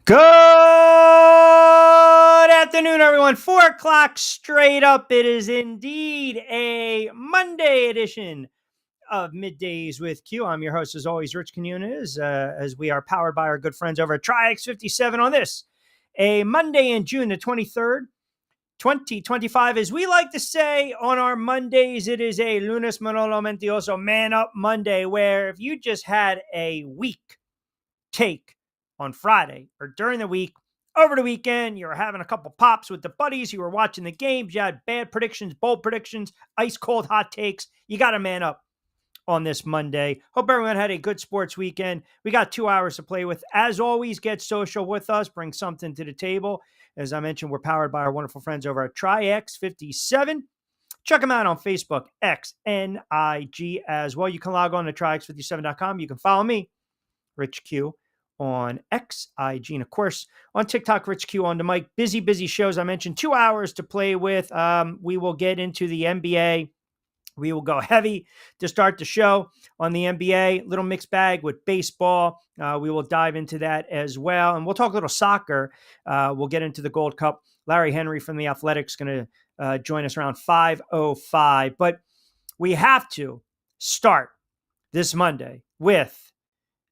Good afternoon, everyone. 4 o'clock straight up. It is indeed a Monday edition of Middays with Q. I'm your host, as always, Rich Quiñones, as we are powered by our good friends over at TriX57 on this, a Monday in June the 23rd, 2025. As we like to say on our Mondays, it is a Lunes Manolo Mentiroso Man Up Monday, where if you just had a week take on Friday or during the week, over the weekend, you were having a couple pops with the buddies, you were watching the games, you had bad predictions, bold predictions, ice cold hot takes. You got to man up on this Monday. Hope everyone had a good sports weekend. We got 2 hours to play with. As always, get social with us, bring something to the table. As I mentioned, we're powered by our wonderful friends over at TriX57. Check them out on Facebook, X, and IG as well. You can log on to TriX57.com. You can follow me, Rich Q, on X, IG, and of course on TikTok, Rich Q on the mic. Busy shows. I mentioned 2 hours to play with. We will get into the NBA. We will go heavy to start the show on the NBA. Little mixed bag with baseball. We will dive into that as well. And we'll talk a little soccer. We'll get into the Gold Cup. Larry Henry from The Athletic's going to join us around 5:05. But we have to start this Monday with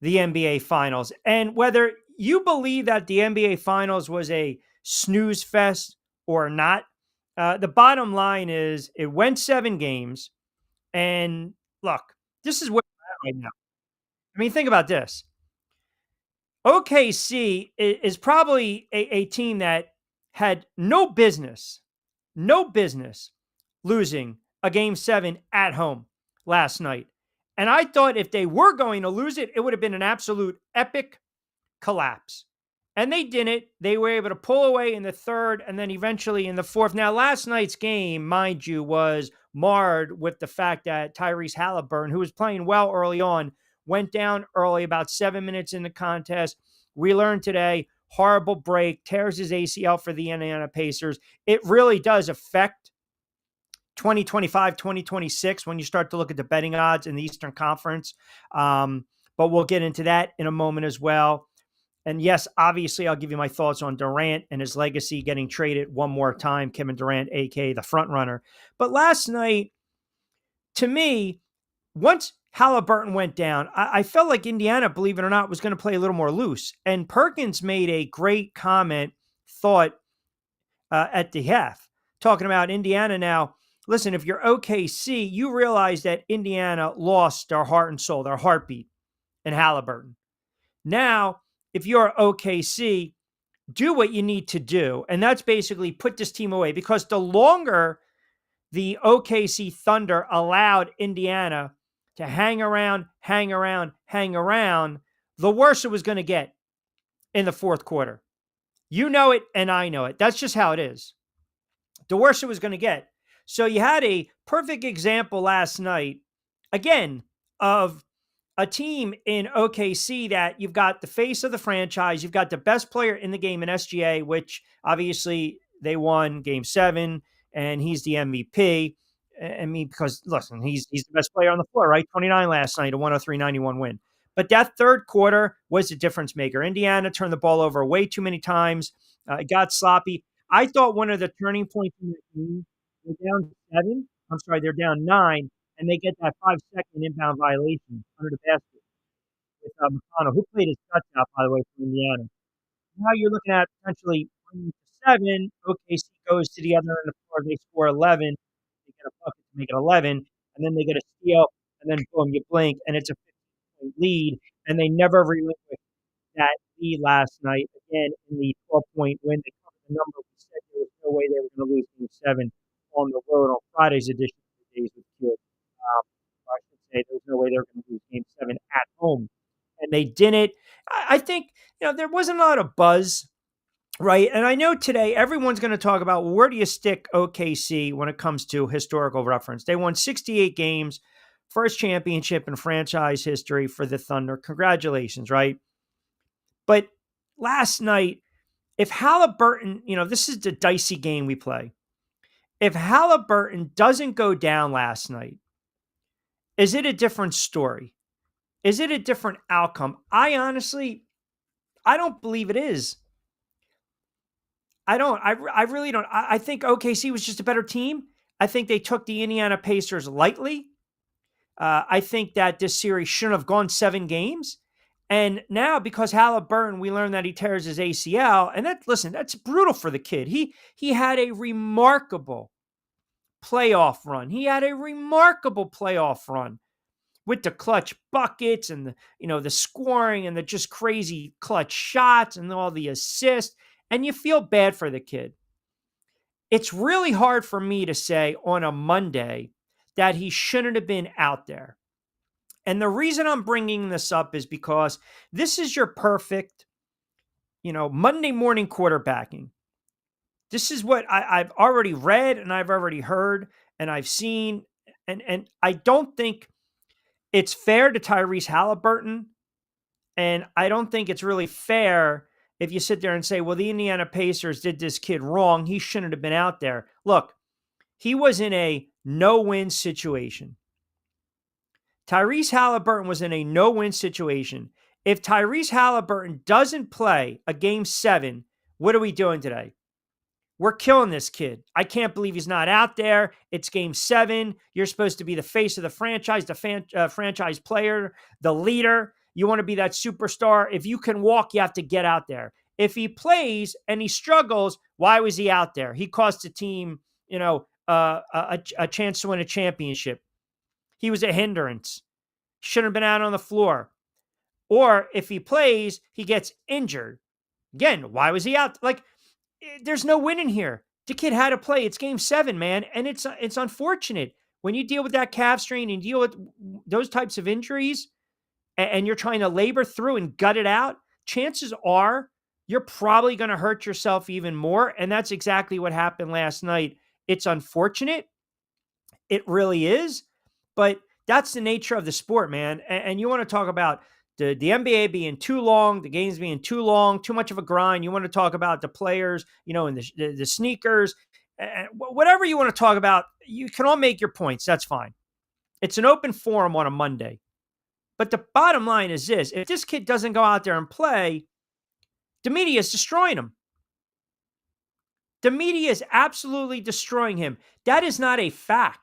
the NBA Finals. And whether you believe that the NBA Finals was a snooze fest or not, the bottom line is it went 7 games. And look, this is where we're at right now. I mean, think about this. OKC is probably a team that had no business losing a game 7 at home last night. And I thought if they were going to lose it, it would have been an absolute epic collapse. And they didn't. They were able to pull away in the third and then eventually in the fourth. Now, last night's game, mind you, was marred with the fact that Tyrese Halliburton, who was playing well early on, went down early, about 7 minutes in the contest. We learned today, horrible break, tears his ACL for the Indiana Pacers. It really does affect 2025, 2026 when you start to look at the betting odds in the Eastern Conference. But we'll get into that in a moment as well. And yes, obviously, I'll give you my thoughts on Durant and his legacy getting traded one more time, Kevin Durant, a.k.a. the front runner. But last night, to me, once Halliburton went down, I felt like Indiana, believe it or not, was going to play a little more loose. And Perkins made a great thought at the half, talking about Indiana now. Listen, if you're OKC, you realize that Indiana lost their heart and soul, their heartbeat in Halliburton. Now, if you're OKC, do what you need to do. And that's basically put this team away, because the longer the OKC Thunder allowed Indiana to hang around, the worse it was going to get in the fourth quarter. You know it, and I know it. That's just how it is. The worse it was going to get. So you had a perfect example last night, again, of a team in OKC that you've got the face of the franchise, you've got the best player in the game in SGA, which obviously they won game 7, and he's the MVP. I mean, because listen, he's the best player on the floor, right? 29 last night, a 103-91 win. But that third quarter was the difference maker. Indiana turned the ball over way too many times. It got sloppy. I thought one of the turning points in the game, they're down 7. I'm sorry, they're down 9, and they get that 5-second inbound violation under the basket with McConnell, who played his guts out, by the way, for Indiana. Now you're looking at potentially 7. OKC goes to the other end of the floor. They score 11. They get a bucket to make it 11, and then they get a steal, and then boom, you blink, and it's a 15-point lead, and they never relinquish that lead last night. Again, in the 12-point win, they covered the number. We said there was no way they were going to lose game 7 on the road on Friday's edition of the Days with Q. Or I should say there was no way they were going to lose game 7 at home. And they didn't. I think, there wasn't a lot of buzz, right? And I know today everyone's going to talk about, well, where do you stick OKC when it comes to historical reference? They won 68 games, first championship in franchise history for the Thunder. Congratulations, right? But last night, if Halliburton, this is the dicey game we play. If Halliburton doesn't go down last night, is it a different story? Is it a different outcome? I don't believe it is. I don't. I really don't. I think OKC was just a better team. I think they took the Indiana Pacers lightly. I think that this series shouldn't have gone 7 games. And now, because Halliburton, we learned that he tears his ACL, and listen, that's brutal for the kid. He had a remarkable playoff run. He had a remarkable playoff run with the clutch buckets and the scoring and the just crazy clutch shots and all the assists. And you feel bad for the kid. It's really hard for me to say on a Monday that he shouldn't have been out there. And the reason I'm bringing this up is because this is your perfect, Monday morning quarterbacking. This is what I've already read and I've already heard and I've seen. And I don't think it's fair to Tyrese Halliburton. And I don't think it's really fair if you sit there and say, well, the Indiana Pacers did this kid wrong. He shouldn't have been out there. Look, he was in a no-win situation. Tyrese Halliburton was in a no-win situation. If Tyrese Halliburton doesn't play a game 7, what are we doing today? We're killing this kid. I can't believe he's not out there. It's game 7. You're supposed to be the face of the franchise, the franchise player, the leader. You want to be that superstar. If you can walk, you have to get out there. If he plays and he struggles, why was he out there? He cost the team, a chance to win a championship. He was a hindrance. Shouldn't have been out on the floor. Or if he plays, he gets injured. Again, why was he out? There's no winning here. The kid had to play. It's game 7, man. And it's unfortunate. When you deal with that calf strain and deal with those types of injuries and you're trying to labor through and gut it out, chances are you're probably going to hurt yourself even more. And that's exactly what happened last night. It's unfortunate. It really is. But that's the nature of the sport, man. And you want to talk about the NBA being too long, the games being too long, too much of a grind. You want to talk about the players, and the sneakers, whatever you want to talk about. You can all make your points. That's fine. It's an open forum on a Monday. But the bottom line is this. If this kid doesn't go out there and play, the media is destroying him. The media is absolutely destroying him. That is not a fact.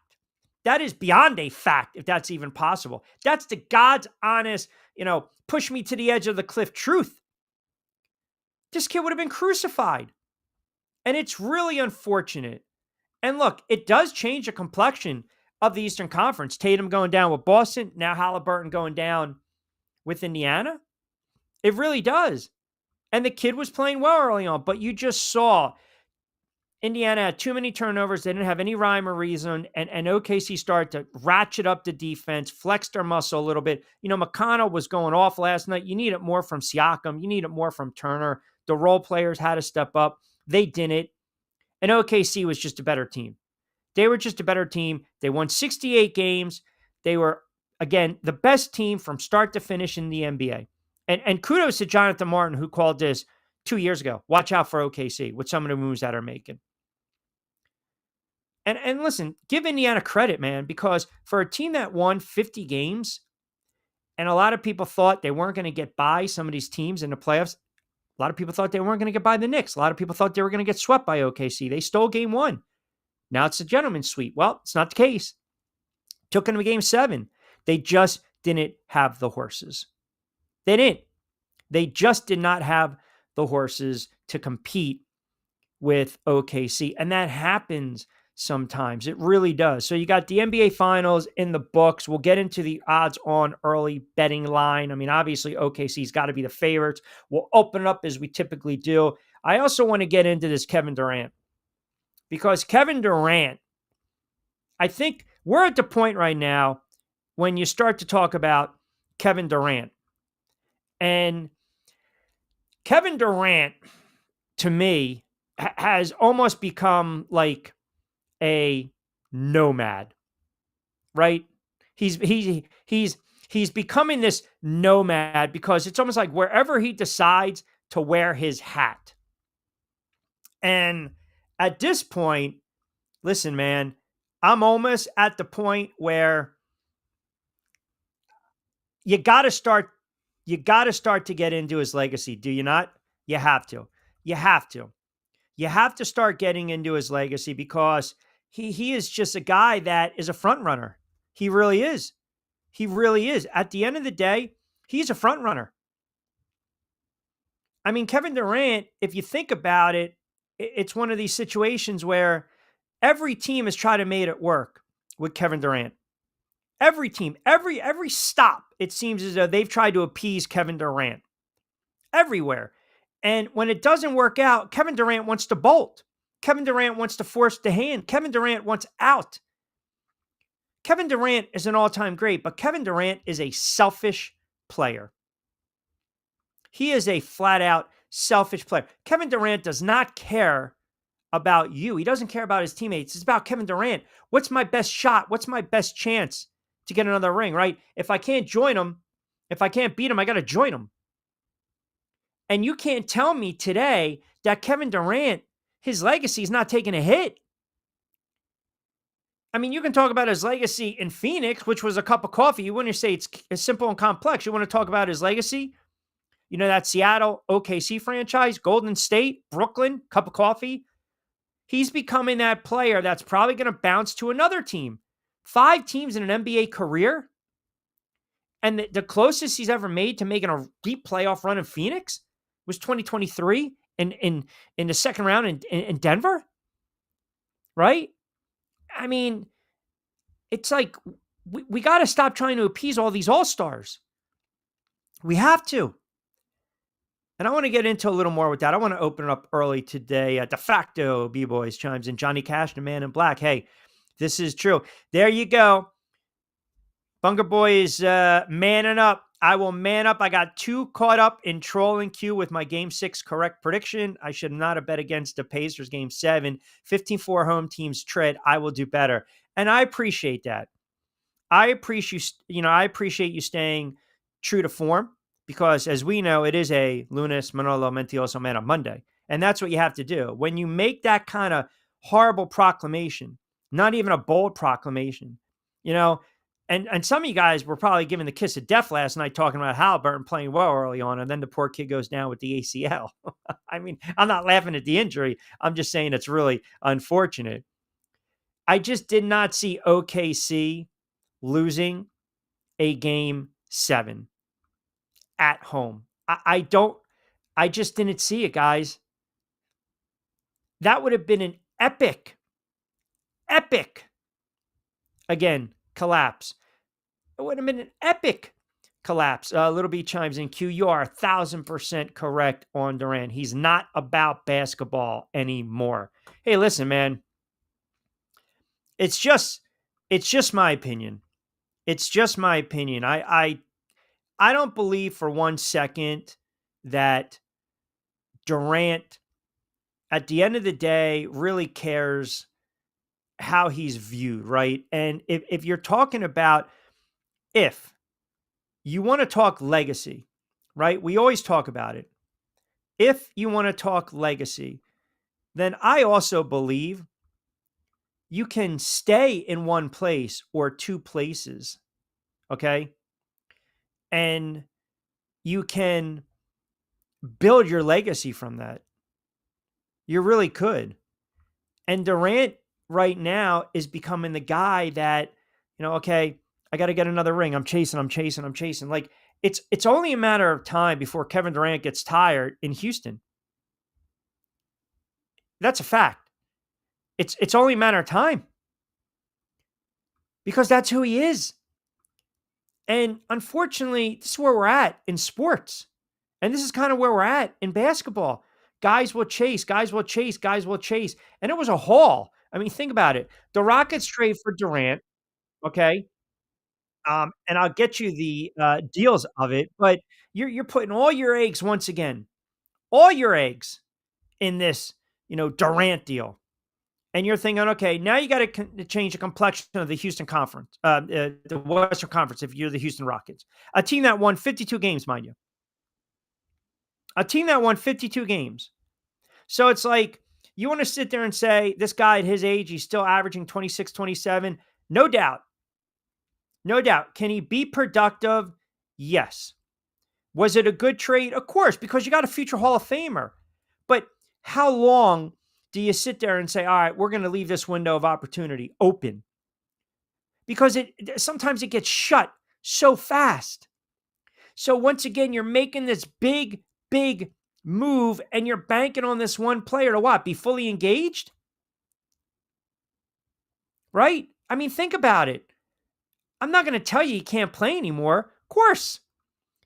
That is beyond a fact, if that's even possible. That's the God's honest, push me to the edge of the cliff truth. This kid would have been crucified. And it's really unfortunate. And look, it does change the complexion of the Eastern Conference. Tatum going down with Boston, now Halliburton going down with Indiana. It really does. And the kid was playing well early on, but you just saw Indiana had too many turnovers. They didn't have any rhyme or reason. And OKC started to ratchet up the defense, flex their muscle a little bit. McConnell was going off last night. You need it more from Siakam. You need it more from Turner. The role players had to step up. They didn't. And OKC was just a better team. They were just a better team. They won 68 games. They were, again, the best team from start to finish in the NBA. And kudos to Jonathan Martin, who called this 2 years ago. Watch out for OKC with some of the moves that are making. And listen, give Indiana credit, man, because for a team that won 50 games, and a lot of people thought they weren't going to get by some of these teams in the playoffs. A lot of people thought they weren't going to get by the Knicks. A lot of people thought they were going to get swept by OKC. They stole game 1. Now it's a gentleman's sweep. Well, it's not the case. Took them to game 7. They just didn't have the horses. They didn't. They just did not have the horses to compete with OKC. And that happens sometimes. It really does. So you got the NBA Finals in the books. We'll get into the odds on early betting line. I mean, obviously, OKC's got to be the favorites. We'll open it up as we typically do. I also want to get into this Kevin Durant, because Kevin Durant, I think we're at the point right now when you start to talk about Kevin Durant. And Kevin Durant, to me, has almost become like a nomad, right? He's becoming this nomad because it's almost like wherever he decides to wear his hat. And at this point, listen, man, I'm almost at the point where you got to start to get into his legacy, do you not? You have to. You have to. You have to start getting into his legacy because he is just a guy that is a front runner. He really is. He really is. At the end of the day, he's a front runner. I mean, Kevin Durant, if you think about it, it's one of these situations where every team has tried to make it work with Kevin Durant. Every team, every stop, it seems as though they've tried to appease Kevin Durant everywhere. And when it doesn't work out, Kevin Durant wants to bolt. Kevin Durant wants to force the hand. Kevin Durant wants out. Kevin Durant is an all-time great, but Kevin Durant is a selfish player. He is a flat out selfish player. Kevin Durant does not care about you. He doesn't care about his teammates. It's about Kevin Durant. What's my best shot? What's my best chance to get another ring, right? If I can't join him, if I can't beat him, I got to join him. And you can't tell me today that Kevin Durant, his legacy is not taking a hit. I mean, you can talk about his legacy in Phoenix, which was a cup of coffee. You wouldn't say it's simple and complex. You want to talk about his legacy? You know, that Seattle OKC franchise, Golden State, Brooklyn, cup of coffee. He's becoming that player that's probably going to bounce to another team. 5 teams in an NBA career. And the closest he's ever made to making a deep playoff run in Phoenix was 2023 in the second round in Denver. Right? I mean, it's like we got to stop trying to appease all these all-stars. We have to. And I want to get into a little more with that. I want to open it up early today. De facto B-Boys chimes in. Johnny Cash, the man in black. Hey, this is true. There you go. Bunker Boy is manning up. I will man up. I got too caught up in trolling Q with my Game 6 correct prediction. I should not have bet against the Pacers Game 7. 15-4 home teams tread. I will do better. And I appreciate that. I appreciate you staying true to form because, as we know, it is a Lunes, Manolo, Mentiroso Man on Monday. And that's what you have to do. When you make that kind of horrible proclamation, not even a bold proclamation, and some of you guys were probably giving the kiss of death last night talking about Halliburton playing well early on, and then the poor kid goes down with the ACL. I mean, I'm not laughing at the injury. I'm just saying it's really unfortunate. I just did not see OKC losing a Game 7 at home. I just didn't see it, guys. That would have been an epic, again, collapse. It would have been an epic collapse. Little B chimes in. Q, you are 1,000% correct on Durant. He's not about basketball anymore. Hey, listen, man. It's just my opinion. It's just my opinion. I don't believe for 1 second that Durant, at the end of the day, really cares how he's viewed, right? And if you're talking about, if you want to talk legacy, right? We always talk about it. If you want to talk legacy, then I also believe you can stay in one place or 2 places, okay? And you can build your legacy from that. You really could. And Durant right now is becoming the guy that, okay, I got to get another ring. I'm chasing. Like it's only a matter of time before Kevin Durant gets tired in Houston. That's a fact. It's only a matter of time. Because that's who he is. And unfortunately, this is where we're at in sports. And this is kind of where we're at in basketball. Guys will chase. And it was a haul. I mean, think about it. The Rockets trade for Durant, okay? And I'll get you the deals of it, but you're putting all your eggs once again, all your eggs in this, Durant deal. And you're thinking, okay, now you got to change the complexion of the Houston Conference, the Western Conference, if you're the Houston Rockets. A team that won 52 games, mind you. A team that won 52 games. So it's like, you want to sit there and say, this guy at his age, he's still averaging 26, 27. No doubt. No doubt. Can he be productive? Yes. Was it a good trade? Of course, because you got a future Hall of Famer. But how long do you sit there and say, all right, we're going to leave this window of opportunity open? Because sometimes it gets shut so fast. So once again, you're making this big, big move and you're banking on this one player to what? Be fully engaged? Right? I mean, think about it. I'm not going to tell you he can't play anymore. Of course,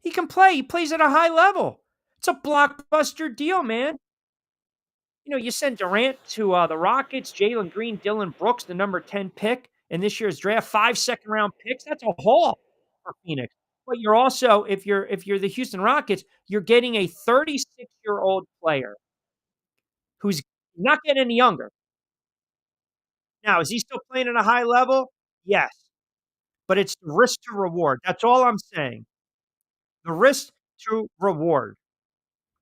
he can play. He plays at a high level. It's a blockbuster deal, man. You send Durant to the Rockets, Jalen Green, Dylan Brooks, the number 10 pick in this year's draft, 5 second-round picks. That's a haul for Phoenix. But you're also, if you're the Houston Rockets, you're getting a 36-year-old player who's not getting any younger. Now, is he still playing at a high level? Yes, but it's the risk to reward. That's all I'm saying. The risk to reward.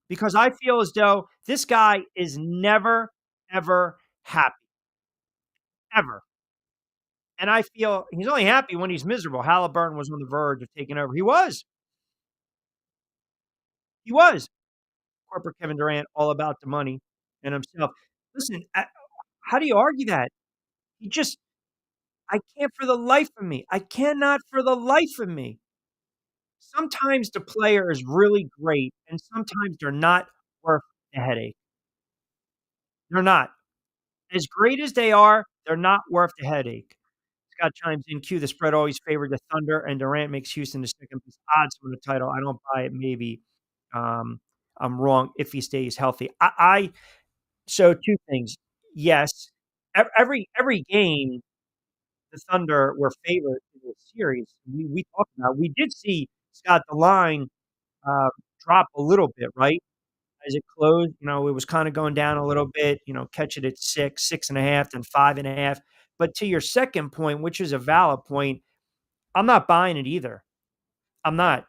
Because I feel as though this guy is never, ever happy, ever. And I feel he's only happy when he's miserable. Halliburton was on the verge of taking over. He was. He was. Corporate Kevin Durant, all about the money and himself. Listen, how do you argue that? He just I can't for the life of me. I cannot for the life of me. Sometimes the player is really great, and sometimes they're not worth the headache. They're not. As great as they are, they're not worth the headache. Scott chimes in, Q, the spread always favored the Thunder, and Durant makes Houston the second best odds for the title. I don't buy it, maybe. Um, I'm wrong if he stays healthy. So 2 things. Yes, every game, the Thunder were favored in the series. We talked about we did see, Scott, the line, uh, drop a little bit, right? As it closed, it was kinda going down a little bit, catch it at 6, 6.5, then 5.5. But to your second point, which is a valid point, I'm not buying it either. I'm not.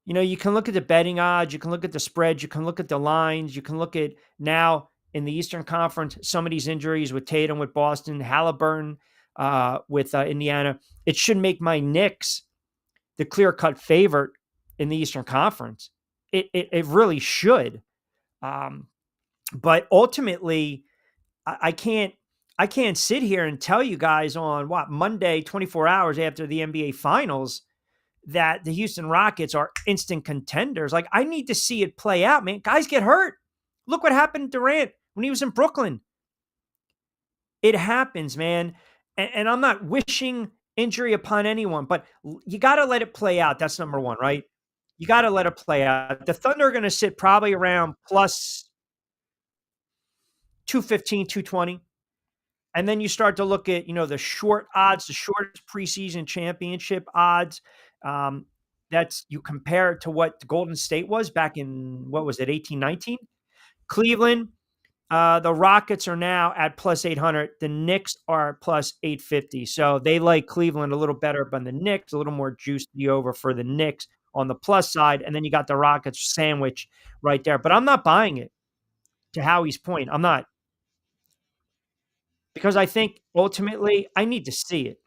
You can look at the betting odds, you can look at the spreads, you can look at the lines, you can look at now in the Eastern Conference, some of these injuries with Tatum, with Boston, Halliburton, with Indiana. It should make my Knicks the clear-cut favorite in the Eastern Conference. It really should. Um, but ultimately, I can't sit here and tell you guys on what Monday, 24 hours after the NBA Finals, that the Houston Rockets are instant contenders. Like, I need to see it play out, man. Guys get hurt. Look what happened to Durant when he was in Brooklyn. It happens, man. And I'm not wishing injury upon anyone, but you got to let it play out. That's number one, right? You got to let it play out. The Thunder are going to sit probably around plus 215, 220. And then you start to look at, the short odds, the shortest preseason championship odds. Um, that's you compare it to what Golden State was back in, what was it, 1819? Cleveland, the Rockets are now at plus 800. The Knicks are plus 850. So they like Cleveland a little better than the Knicks, a little more juice to the over for the Knicks on the plus side. And then you got the Rockets sandwich right there. But I'm not buying it, to Howie's point. I'm not, because I think ultimately I need to see it.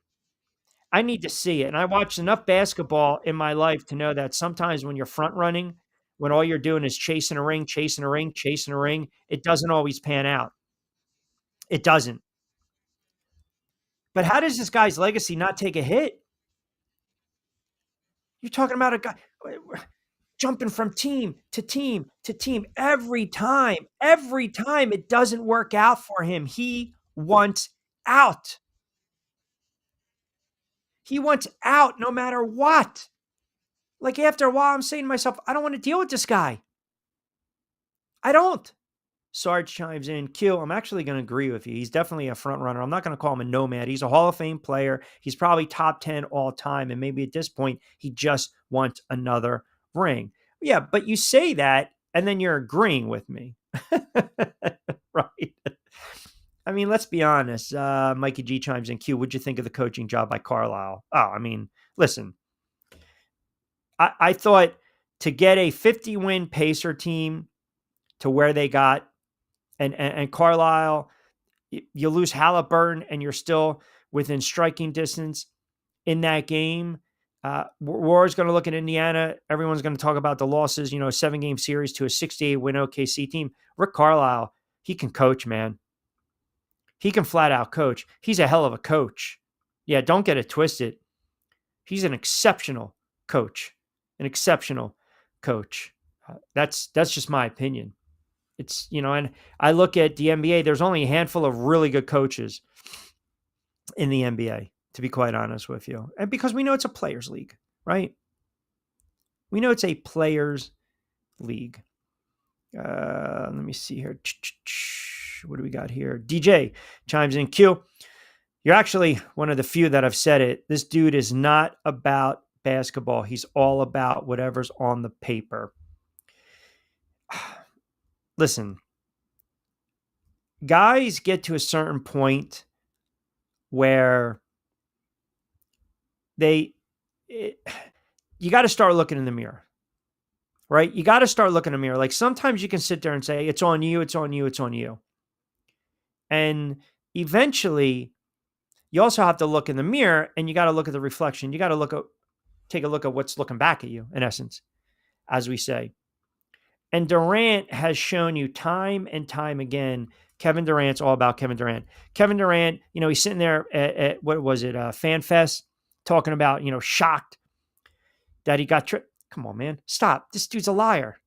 I need to see it. And I watched enough basketball in my life to know that sometimes when you're front running, when all you're doing is chasing a ring, chasing a ring, chasing a ring, it doesn't always pan out. It doesn't. But how does this guy's legacy not take a hit? You're talking about a guy jumping from team to team to team every time. Every time it doesn't work out for him. He wants out. He wants out no matter what. Like, after a while, I'm saying to myself, I don't want to deal with this guy. I don't. Sarge chimes in, Q, I'm actually going to agree with you. He's definitely a front runner. I'm not going to call him a nomad. He's a Hall of Fame player. He's probably top 10 all time. And maybe at this point, he just wants another ring. Yeah, but you say that, and then you're agreeing with me. Right? I mean, let's be honest. Mikey G chimes in, Q, what'd you think of the coaching job by Carlisle? Oh, I mean, listen, I thought to get a 50-win Pacer team to where they got, and Carlisle, you lose Halliburton and you're still within striking distance in that game. We're always going to look at Indiana. Everyone's going to talk about the losses, 7-game series to a 68-win OKC team. Rick Carlisle, he can coach, man. He can flat out coach. He's a hell of a coach. Yeah, don't get it twisted. He's an exceptional coach. An exceptional coach. That's just my opinion. It's, and I look at the NBA, there's only a handful of really good coaches in the NBA, to be quite honest with you. And because we know it's a players league, right? We know it's a players league. Let me see here. What do we got here? DJ chimes in. Q, you're actually one of the few that have said it. This dude is not about basketball. He's all about whatever's on the paper. Listen, guys get to a certain point where you got to start looking in the mirror, right? You got to start looking in the mirror. Like sometimes you can sit there and say, it's on you, it's on you, it's on you. And eventually you also have to look in the mirror and you got to look at the reflection. You got to take a look at what's looking back at you, in essence, as we say. And Durant has shown you time and time again, Kevin Durant's all about Kevin Durant. Kevin Durant, he's sitting there at what was it, Fan Fest, talking about, shocked that he got tripped. Come on, man. Stop. This dude's a liar.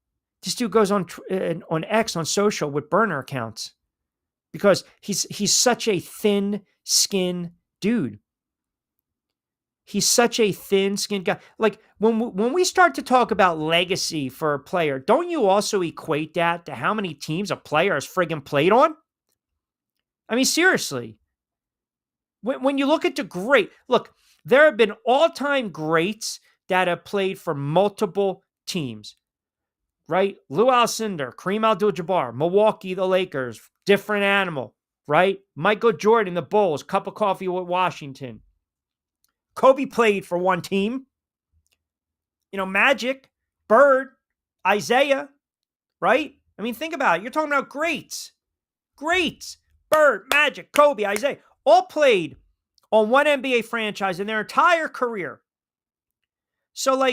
This dude goes on X, on social, with burner accounts because he's such a thin-skinned dude. He's such a thin-skinned guy. Like when we start to talk about legacy for a player, don't you also equate that to how many teams a player has friggin' played on? I mean, seriously. When you look at there have been all-time greats that have played for multiple teams, right? Lou Alcindor, Kareem Abdul-Jabbar, Milwaukee, the Lakers, different animal, right? Michael Jordan, the Bulls, cup of coffee with Washington. Kobe played for one team. Magic, Bird, Isaiah, right? I mean, think about it. You're talking about greats. Greats. Bird, Magic, Kobe, Isaiah, all played on one NBA franchise in their entire career. So,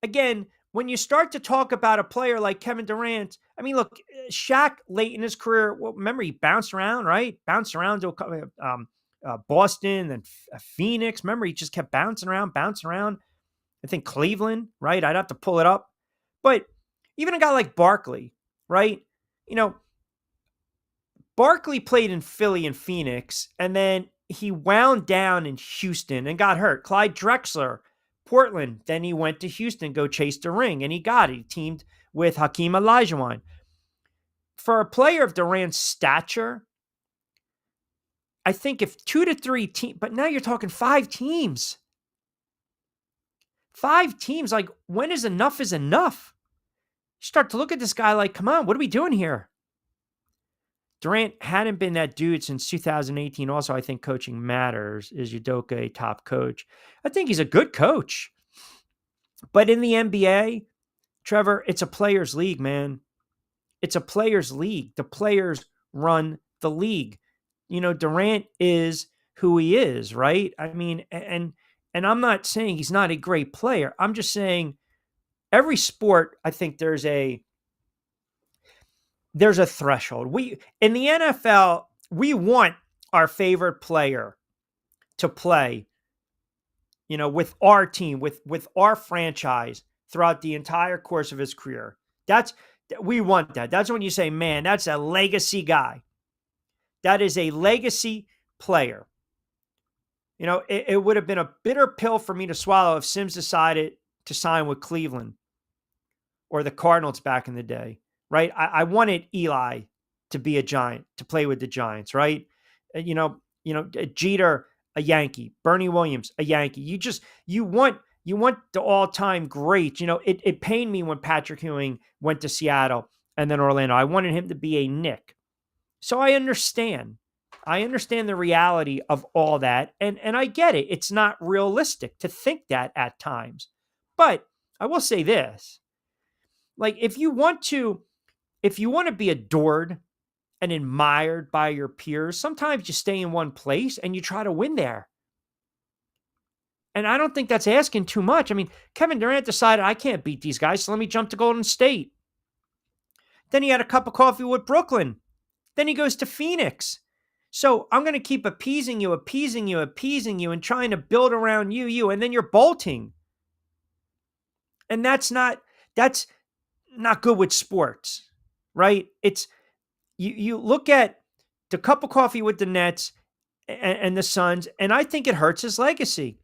again, when you start to talk about a player like Kevin Durant, I mean, look, Shaq late in his career, remember he bounced around, right? Bounced around to Boston and Phoenix. Remember, he just kept bouncing around. I think Cleveland, right? I'd have to pull it up. But even a guy like Barkley, right? Barkley played in Philly and Phoenix, and then he wound down in Houston and got hurt. Clyde Drexler, Portland. Then he went to Houston, go chase the ring, and he got it. He teamed with Hakeem Olajuwon. For a player of Durant's stature, I think if 2 to 3 teams, but now you're talking 5 teams. 5 teams, when is enough? You start to look at this guy like, come on, what are we doing here? Durant hadn't been that dude since 2018. Also, I think coaching matters. Is Udoka a top coach? I think he's a good coach. But in the NBA, Trevor, it's a players' league, man. It's a players' league. The players run the league. Durant is who he is, right? I mean, and I'm not saying he's not a great player. I'm just saying every sport, I think there's a threshold. In the NFL, we want our favorite player to play, with our team, with our franchise throughout the entire course of his career. We want that. That's when you say, man, that's a legacy guy. That is a legacy player. It would have been a bitter pill for me to swallow if Sims decided to sign with Cleveland or the Cardinals back in the day. Right? I wanted Eli to be a Giant, to play with the Giants, right? Jeter, a Yankee, Bernie Williams, a Yankee. You want the all-time greats. It pained me when Patrick Ewing went to Seattle and then Orlando. I wanted him to be a Knick. So I understand. the reality of all that. And I get it. It's not realistic to think that at times. But I will say this. If you want to be adored and admired by your peers, sometimes you stay in one place and you try to win there. And I don't think that's asking too much. I mean, Kevin Durant decided, I can't beat these guys, so let me jump to Golden State. Then he had a cup of coffee with Brooklyn. Then he goes to Phoenix. So I'm going to keep appeasing you, and trying to build around you, and then you're bolting. And that's not good with sports, right? It's you look at the cup of coffee with the Nets and the Suns, and I think it hurts his legacy.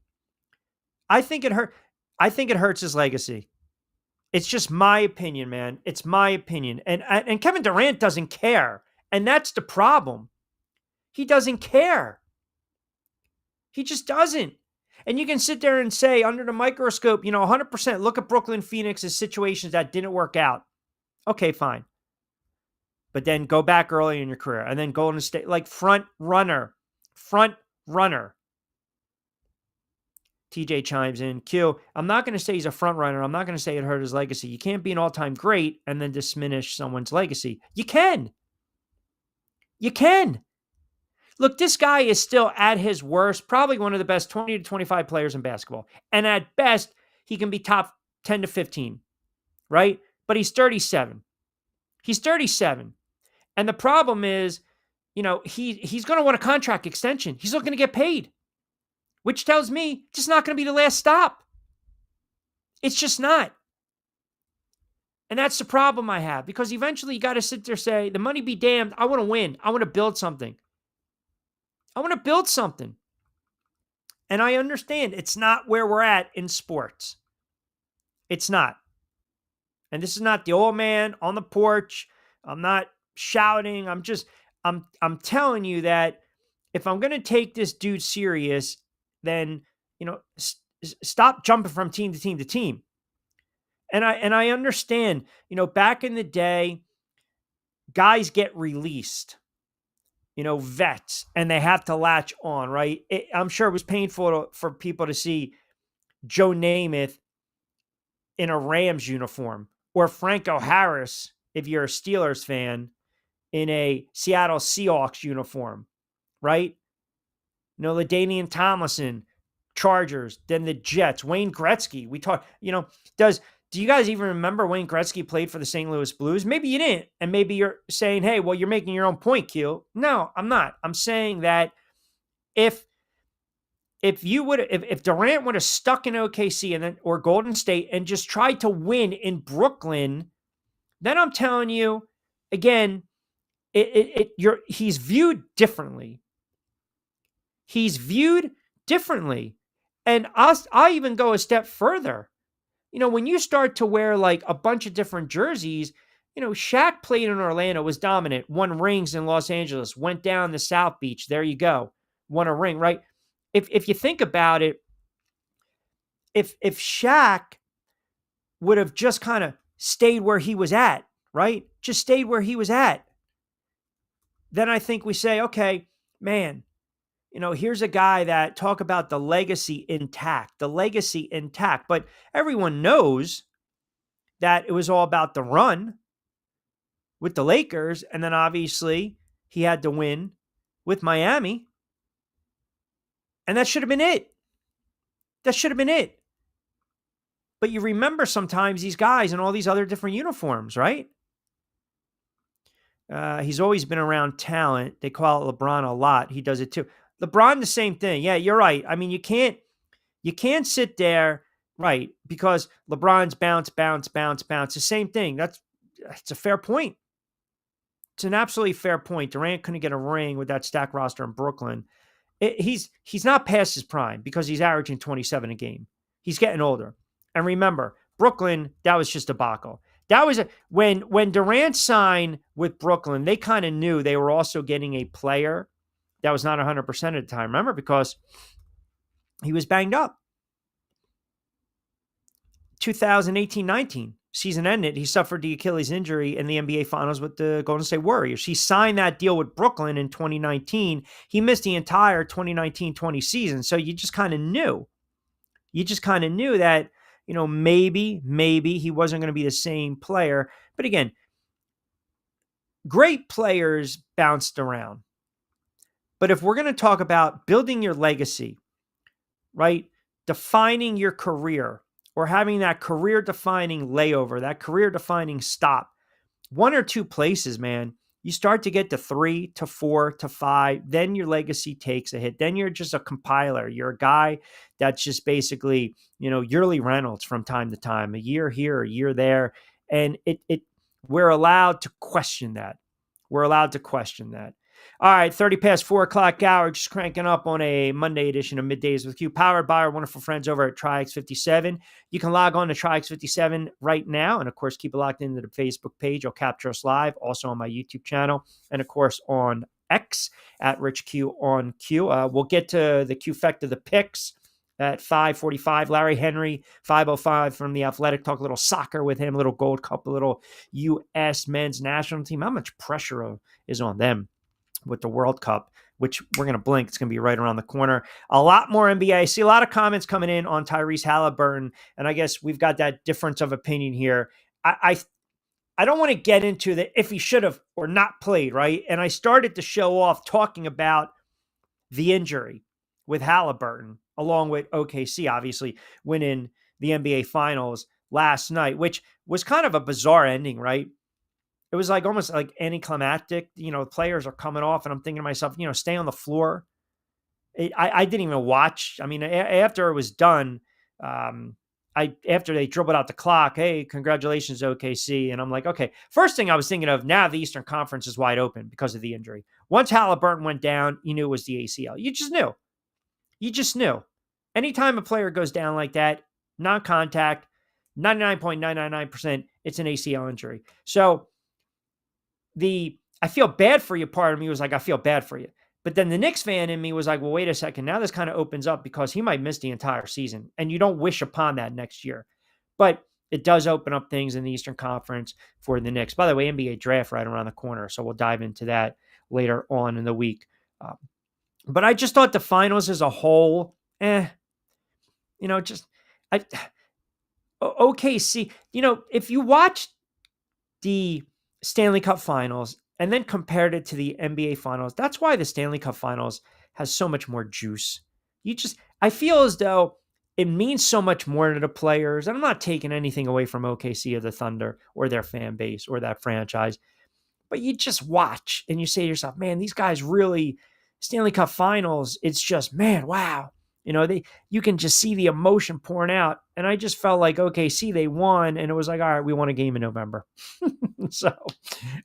I think it hurts his legacy. It's just my opinion, man. It's my opinion. And Kevin Durant doesn't care. And that's the problem. He doesn't care. He just doesn't. And you can sit there and say, under the microscope, 100%, look at Brooklyn, Phoenix as situations that didn't work out. Okay, fine. But then go back early in your career and then Golden State, like front runner. TJ chimes in, Q, I'm not going to say he's a front runner. I'm not going to say it hurt his legacy. You can't be an all-time great and then diminish someone's legacy. You can. Look, this guy is still at his worst, probably one of the best 20 to 25 players in basketball. And at best, he can be top 10 to 15, right? But he's 37. And the problem is, he's going to want a contract extension. He's looking to get paid, which tells me it's just not going to be the last stop. It's just not. And that's the problem I have, because eventually you got to sit there and say, the money be damned. I want to win. I want to build something. And I understand it's not where we're at in sports. It's not. And this is not the old man on the porch. I'm not shouting. I'm telling you that if I'm going to take this dude serious, then, stop jumping from team to team to team. And I understand, back in the day, guys get released, vets, and they have to latch on, right? I'm sure it was painful for people to see Joe Namath in a Rams uniform, or Franco Harris, if you're a Steelers fan, in a Seattle Seahawks uniform, right? LaDainian Tomlinson, Chargers, then the Jets, Wayne Gretzky. We talk, do you guys even remember Wayne Gretzky played for the St. Louis Blues? Maybe you didn't. And maybe you're saying, hey, well, you're making your own point, Keel. No, I'm not. I'm saying that if Durant would have stuck in OKC or Golden State and just tried to win in Brooklyn, then I'm telling you, again, he's viewed differently. And I even go a step further. When you start to wear like a bunch of different jerseys, Shaq played in Orlando, was dominant, won rings in Los Angeles, went down the South Beach. There you go. Won a ring, right? If you think about it, if Shaq would have just kind of stayed where he was at, right? Just stayed where he was at, then I think we say, okay, man, here's a guy that talk about the legacy intact. But everyone knows that it was all about the run with the Lakers. And then obviously he had to win with Miami. And that should have been it. But you remember sometimes these guys in all these other different uniforms, right? He's always been around talent. They call it LeBron a lot. He does it too. LeBron, the same thing. Yeah, you're right. I mean, you can't sit there, right? Because LeBron's bounce. The same thing. That's a fair point. It's an absolutely fair point. Durant couldn't get a ring with that stacked roster in Brooklyn. He's not past his prime because he's averaging 27 a game. He's getting older. And remember, Brooklyn, that was just a debacle. That was when Durant signed with Brooklyn, they kind of knew they were also getting a player that was not 100% at the time. Remember, because he was banged up. 2018-19 season ended. He suffered the Achilles injury in the NBA Finals with the Golden State Warriors. He signed that deal with Brooklyn in 2019. He missed the entire 2019-20 season. So you just kind of knew. That, maybe he wasn't going to be the same player. But again, great players bounced around. But if we're going to talk about building your legacy, right, defining your career, or having that career-defining layover, that career-defining stop, one or two places, man, You start to get to 3 to 4 to 5, then your legacy takes a hit. Then you're just a compiler. You're a guy that's just basically, yearly Reynolds from time to time, a year here, a year there. And we're allowed to question that. We're allowed to question that. All right, 30 past 4 o'clock hour, just cranking up on a Monday edition of Middays with Q, powered by our wonderful friends over at TriX57. You can log on to TriX57 right now, and of course, keep it locked into the Facebook page. You'll capture us live, also on my YouTube channel, and of course on X at RichQ on Q. We'll get to the Q Effect of the picks at 5:45. Larry Henry, 5:05 from The Athletic. Talk a little soccer with him, a little Gold Cup, a little U.S. men's national team. How much pressure is on them with the World Cup, which we're going to blink. It's going to be right around the corner. A lot more NBA. I see a lot of comments coming in on Tyrese Halliburton, and I guess we've got that difference of opinion here. I don't want to get into the if he should have or not played, right? And I started to show off talking about the injury with Halliburton, along with OKC, obviously, winning the NBA Finals last night, which was kind of a bizarre ending, right? It was like almost like anticlimactic. Players are coming off, and I'm thinking to myself, stay on the floor. I didn't even watch. I mean, after it was done, after they dribbled out the clock, hey, congratulations, OKC. And I'm like, okay. First thing I was thinking of, now the Eastern Conference is wide open because of the injury. Once Halliburton went down, you knew it was the ACL. You just knew. You just knew. Anytime a player goes down like that, non-contact, 99.999%, it's an ACL injury. So I feel bad for you part of me was like, I feel bad for you. But then the Knicks fan in me was like, well, wait a second. Now this kind of opens up because he might miss the entire season. And you don't wish upon that next year. But it does open up things in the Eastern Conference for the Knicks. By the way, NBA draft right around the corner. So we'll dive into that later on in the week. But I just thought the finals as a whole, OKC, if you watch the Stanley Cup Finals and then compared it to the NBA Finals, that's why the Stanley Cup Finals has so much more juice. I feel as though it means so much more to the players. I'm not taking anything away from OKC or the Thunder or their fan base or that franchise, but you just watch and you say to yourself, man, these guys really, Stanley Cup Finals, it's just, man, wow. You can just see the emotion pouring out. And I just felt like, OKC, they won. And it was like, all right, we won a game in November.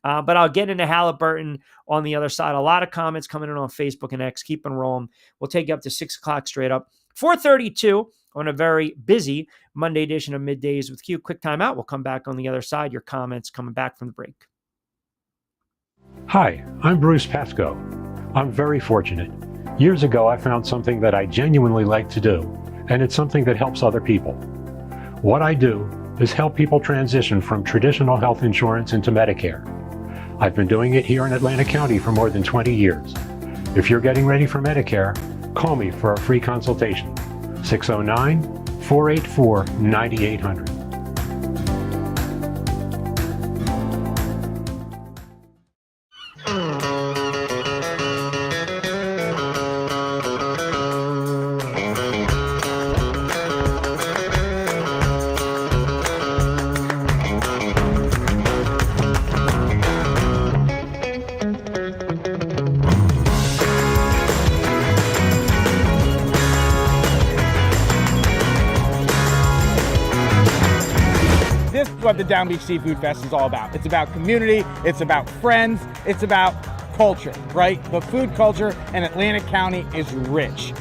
But I'll get into Halliburton on the other side. A lot of comments coming in on Facebook and X. Keep on rolling. We'll take you up to 6 o'clock straight up. 4:32 on a very busy Monday edition of Middays with Q. Quick timeout. We'll come back on the other side. Your comments coming back from the break. Hi, I'm Bruce Pesco. I'm very fortunate. Years ago, I found something that I genuinely like to do, and it's something that helps other people. What I do is help people transition from traditional health insurance into Medicare. I've been doing it here in Atlantic County for more than 20 years. If you're getting ready for Medicare, call me for a free consultation. 609-484-9800. What the Down Beach Seafood Fest is all about. It's about community, it's about friends, it's about culture, right? The food culture in Atlantic County is rich.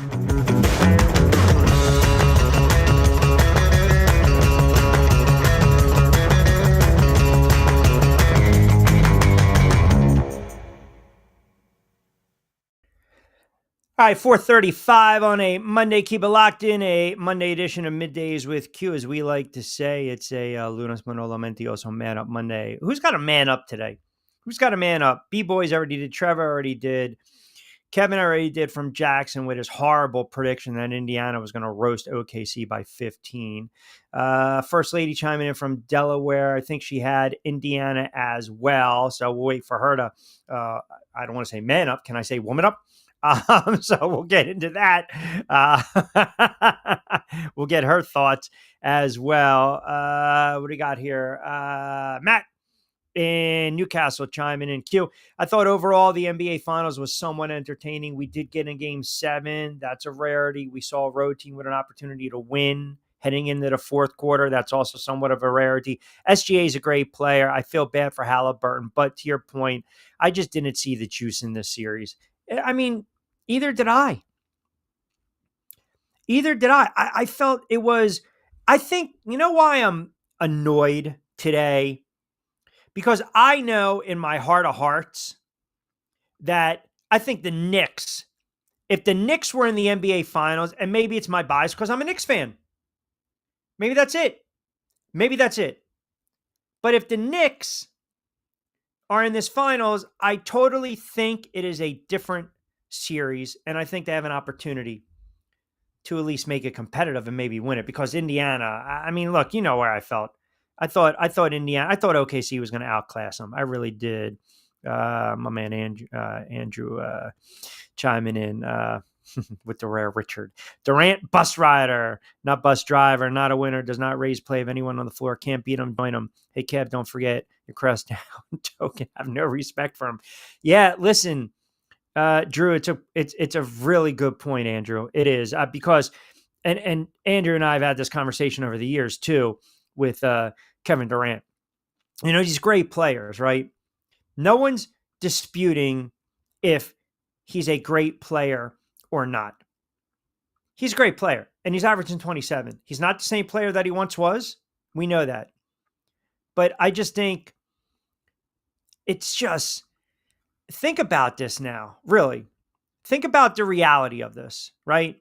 All right, 4:35 on a Monday. Keep it locked in. A Monday edition of Middays with Q, as we like to say. It's a Lunes Manolo Mentiroso Man Up Monday. Who's got a man up today? Who's got a man up? B-Boys already did. Trevor already did. Kevin already did from Jackson with his horrible prediction that Indiana was going to roast OKC by 15. First Lady chiming in from Delaware. I think she had Indiana as well. So we'll wait for her to, I don't want to say man up. Can I say woman up? So we'll get into that. We'll get her thoughts as well. What do we got here? Matt in Newcastle chiming in. Q, I thought overall the NBA Finals was somewhat entertaining. We did get in Game 7. That's a rarity. We saw a road team with an opportunity to win heading into the fourth quarter. That's also somewhat of a rarity. SGA is a great player. I feel bad for Halliburton, but to your point, I just didn't see the juice in this series. I mean, either did I. Either did I. I felt it was, I think, you know why I'm annoyed today? Because I know in my heart of hearts that I think the Knicks, if the Knicks were in the NBA Finals, and maybe it's my bias because I'm a Knicks fan. Maybe that's it. Maybe that's it. But if the Knicks are in this finals, I totally think it is a different series. And I think they have an opportunity to at least make it competitive and maybe win it, because Indiana, I mean, look, you know where I felt. I thought OKC was going to outclass them. I really did. My man Andrew chiming in with the rare Richard Durant, bus rider, not bus driver, not a winner, does not raise play of anyone on the floor, can't beat him, join him. Hey Kev, don't forget your crest down token. I have no respect for him. Yeah, listen. Drew, it's a really good point, Andrew. It is because, and Andrew and I have had this conversation over the years too with Kevin Durant. You know, these great players, right? No one's disputing if he's a great player or not. He's a great player, and he's averaging 27. He's not the same player that he once was. We know that, but I just think it's just. Think about this now, really. Think about the reality of this, right?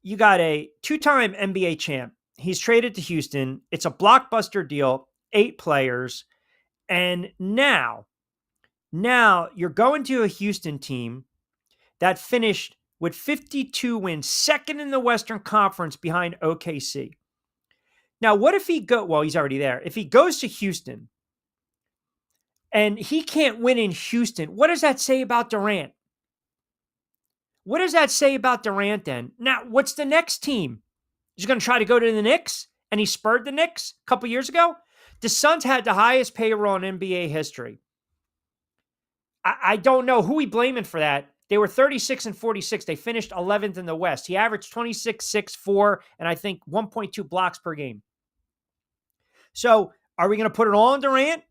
You got a two-time NBA champ. He's traded to Houston. It's a blockbuster deal, 8 players. And now you're going to a Houston team that finished with 52 wins, second in the Western Conference behind OKC. Now, what if he's already there. If he goes to Houston, and he can't win in Houston, what does that say about Durant? What does that say about Durant then? Now, what's the next team? He's going to try to go to the Knicks, and he spurred the Knicks a couple years ago? The Suns had the highest payroll in NBA history. I don't know who he blaming for that. They were 36 and 46. They finished 11th in the West. He averaged 26, 6, 4, and I think 1.2 blocks per game. So are we going to put it all on Durant?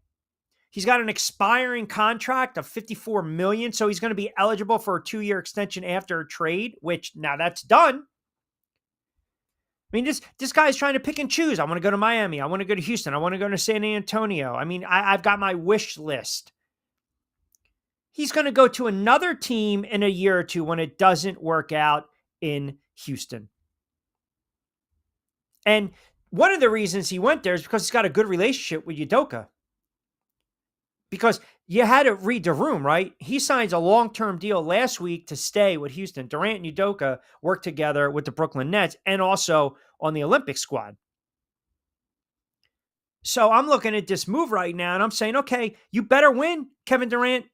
He's got an expiring contract of $54 million, so he's going to be eligible for a 2-year extension after a trade, which now that's done. I mean, this guy's trying to pick and choose. I want to go to Miami. I want to go to Houston. I want to go to San Antonio. I mean, I've got my wish list. He's going to go to another team in a year or two when it doesn't work out in Houston. And one of the reasons he went there is because he's got a good relationship with Udoka. Because you had to read the room, right? He signs a long-term deal last week to stay with Houston. Durant and Udoka work together with the Brooklyn Nets and also on the Olympic squad. So I'm looking at this move right now and I'm saying, okay, you better win, Kevin Durant.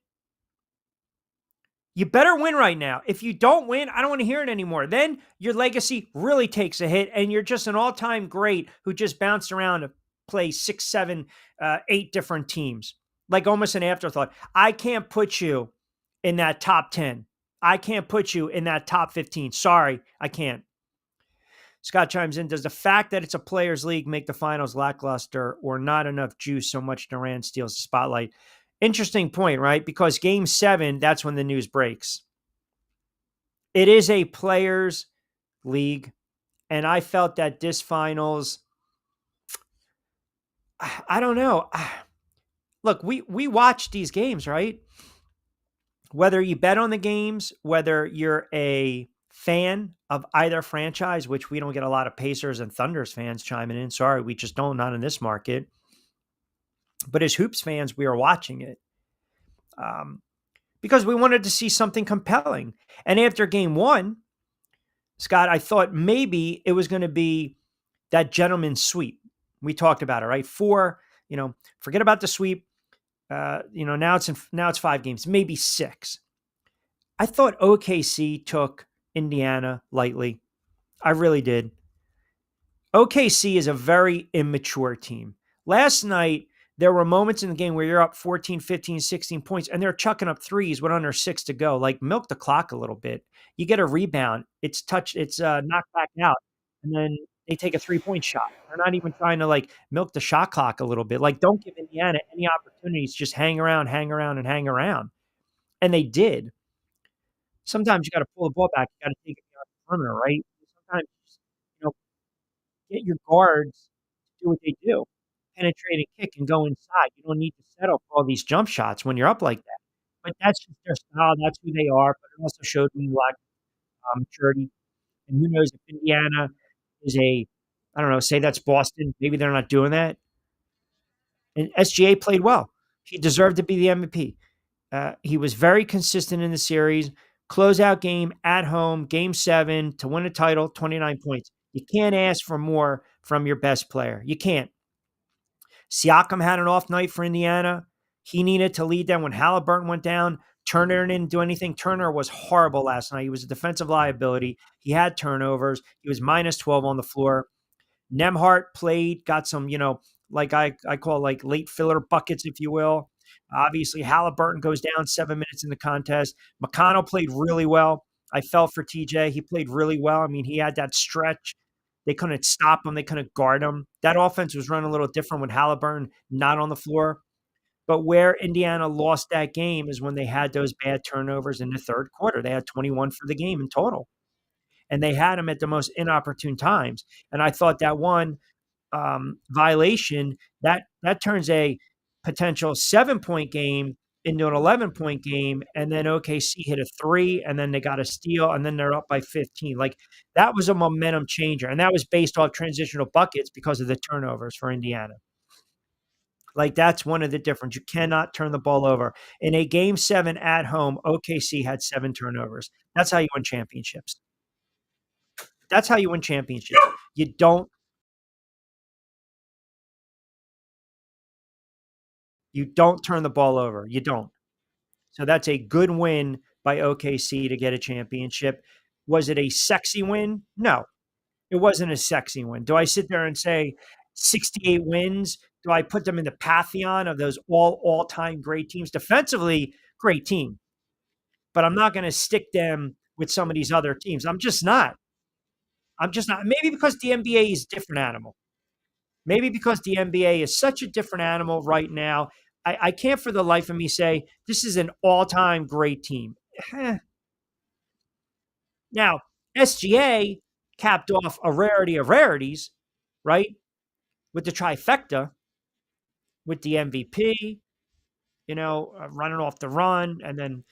You better win right now. If you don't win, I don't want to hear it anymore. Then your legacy really takes a hit and you're just an all-time great who just bounced around to play 6, 7, 8 different teams. Like almost an afterthought. I can't put you in that top 10. I can't put you in that top 15. Sorry, I can't. Scott chimes in, does the fact that it's a players' league make the finals lackluster or not enough juice so much Durant steals the spotlight? Interesting point, right? Because Game 7, that's when the news breaks. It is a players' league, and I felt that this finals, I don't know. Look, we watch these games, right? Whether you bet on the games, whether you're a fan of either franchise, which we don't get a lot of Pacers and Thunders fans chiming in. Sorry, we just don't, not in this market. But as Hoops fans, we are watching it because we wanted to see something compelling. And after Game 1, Scott, I thought maybe it was going to be that gentleman's sweep. We talked about it, right? 4, forget about the sweep. Now it's 5 games, maybe 6. I thought OKC took Indiana lightly. I really did. OKC is a very immature team. Last night, there were moments in the game where you're up 14, 15, 16 points and they're chucking up threes with under 6 to go. Like, milk the clock a little bit. You get a rebound, it's knocked back out, and then they take a three-point shot. They're not even trying to, like, milk the shot clock a little bit. Like, don't give Indiana any opportunities. Just hang around, hang around, and hang around. And they did. Sometimes you gotta pull the ball back. You gotta take it beyond the perimeter, right? Sometimes, you know, get your guards to do what they do. Penetrate and kick and go inside. You don't need to settle for all these jump shots when you're up like that. But that's just their style. That's who they are. But it also showed me lack maturity. And who knows if Indiana is I don't know, say that's Boston. Maybe they're not doing that. And SGA played well. He deserved to be the MVP. He was very consistent in the series. Closeout game at home, game 7 to win a title, 29 points. You can't ask for more from your best player. You can't. Siakam had an off night for Indiana. He needed to lead them when Halliburton went down. Turner didn't do anything. Turner was horrible last night. He was a defensive liability. He had turnovers. He was minus 12 on the floor. Nemhart played, got some, like I call like late filler buckets, if you will. Obviously, Halliburton goes down 7 minutes in the contest. McConnell played really well. I felt for TJ. He played really well. I mean, he had that stretch. They couldn't stop him. They couldn't guard him. That offense was running a little different with Halliburton not on the floor. But where Indiana lost that game is when they had those bad turnovers in the third quarter. They had 21 for the game in total. And they had them at the most inopportune times. And I thought that one violation, that turns a potential 7-point game into an 11-point game, and then OKC hit a 3, and then they got a steal, and then they're up by 15. Like, that was a momentum changer, and that was based off transitional buckets because of the turnovers for Indiana. Like, that's one of the difference. You cannot turn the ball over. In a game 7 at home, OKC had 7 turnovers. That's how you win championships. That's how you win championships. You don't turn the ball over. You don't. So that's a good win by OKC to get a championship. Was it a sexy win? No, it wasn't a sexy win. Do I sit there and say 68 wins? Do I put them in the pantheon of those all-time great teams? Defensively, great team. But I'm not going to stick them with some of these other teams. I'm just not. Maybe because the NBA is a different animal. Maybe because the NBA is such a different animal right now. I can't for the life of me say this is an all-time great team. Now, SGA capped off a rarity of rarities, right? With the trifecta, with the MVP, running off the run, and then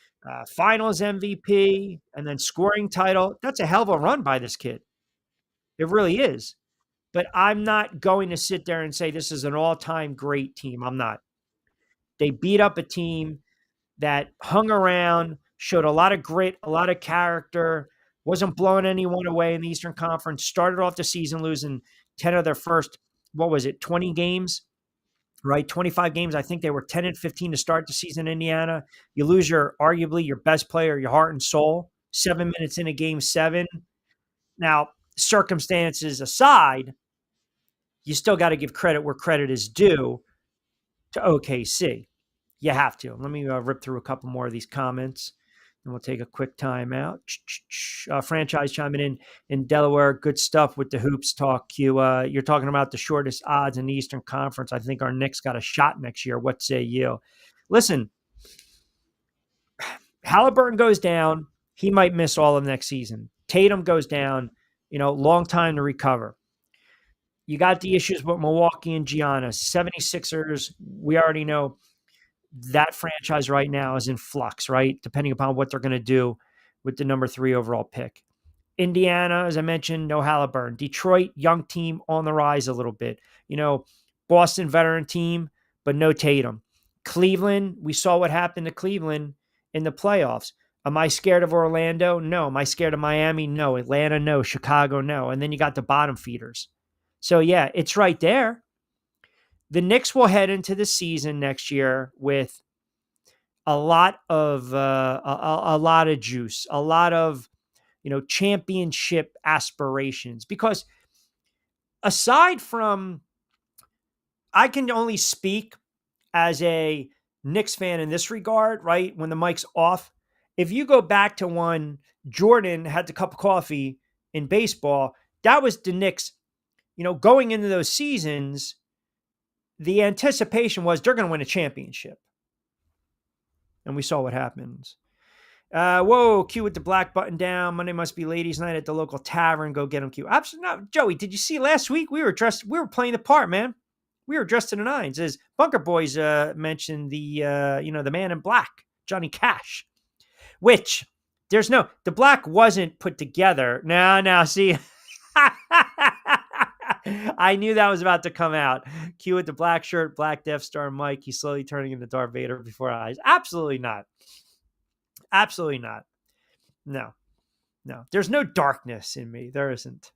finals MVP, and then scoring title. That's a hell of a run by this kid. It really is. But I'm not going to sit there and say this is an all-time great team. I'm not. They beat up a team that hung around, showed a lot of grit, a lot of character, wasn't blowing anyone away in the Eastern Conference, started off the season losing 10 of their first, 20 games, right? 25 games. I think they were 10 and 15 to start the season in Indiana. You lose arguably your best player, your heart and soul, 7 minutes in a game 7. Now, circumstances aside, you still got to give credit where credit is due to OKC. You have to. Let me rip through a couple more of these comments, and we'll take a quick time out. Franchise chiming in Delaware. Good stuff with the hoops talk. You're talking about the shortest odds in the Eastern Conference. I think our Knicks got a shot next year. What say you? Listen, Halliburton goes down. He might miss all of next season. Tatum goes down. Long time to recover. You got the issues with Milwaukee and Giannis. 76ers, we already know that franchise right now is in flux, right? Depending upon what they're going to do with the number 3 overall pick. Indiana, as I mentioned, no Halliburton. Detroit, young team on the rise a little bit. Boston, veteran team, but no Tatum. Cleveland, we saw what happened to Cleveland in the playoffs. Am I scared of Orlando? No. Am I scared of Miami? No. Atlanta? No. Chicago? No. And then you got the bottom feeders. So, yeah, it's right there. The Knicks will head into the season next year with a lot of juice, a lot of championship aspirations. Because aside from, I can only speak as a Knicks fan in this regard, right? When the mic's off, if you go back to when Jordan had the cup of coffee in baseball, that was the Knicks, going into those seasons, the anticipation was they're going to win a championship. And we saw what happens. Whoa, Q with the black button down. Monday must be ladies' night at the local tavern. Go get them, Q. Absolutely not. Joey, did you see last week? We were playing the part, man. We were dressed to the nines. As Bunker Boys mentioned the man in black, Johnny Cash, which the black wasn't put together. Now, see, I knew that was about to come out. Q with the black shirt, black Death Star Mike. He's slowly turning into Darth Vader before our eyes. Absolutely not. Absolutely not. No. There's no darkness in me. There isn't.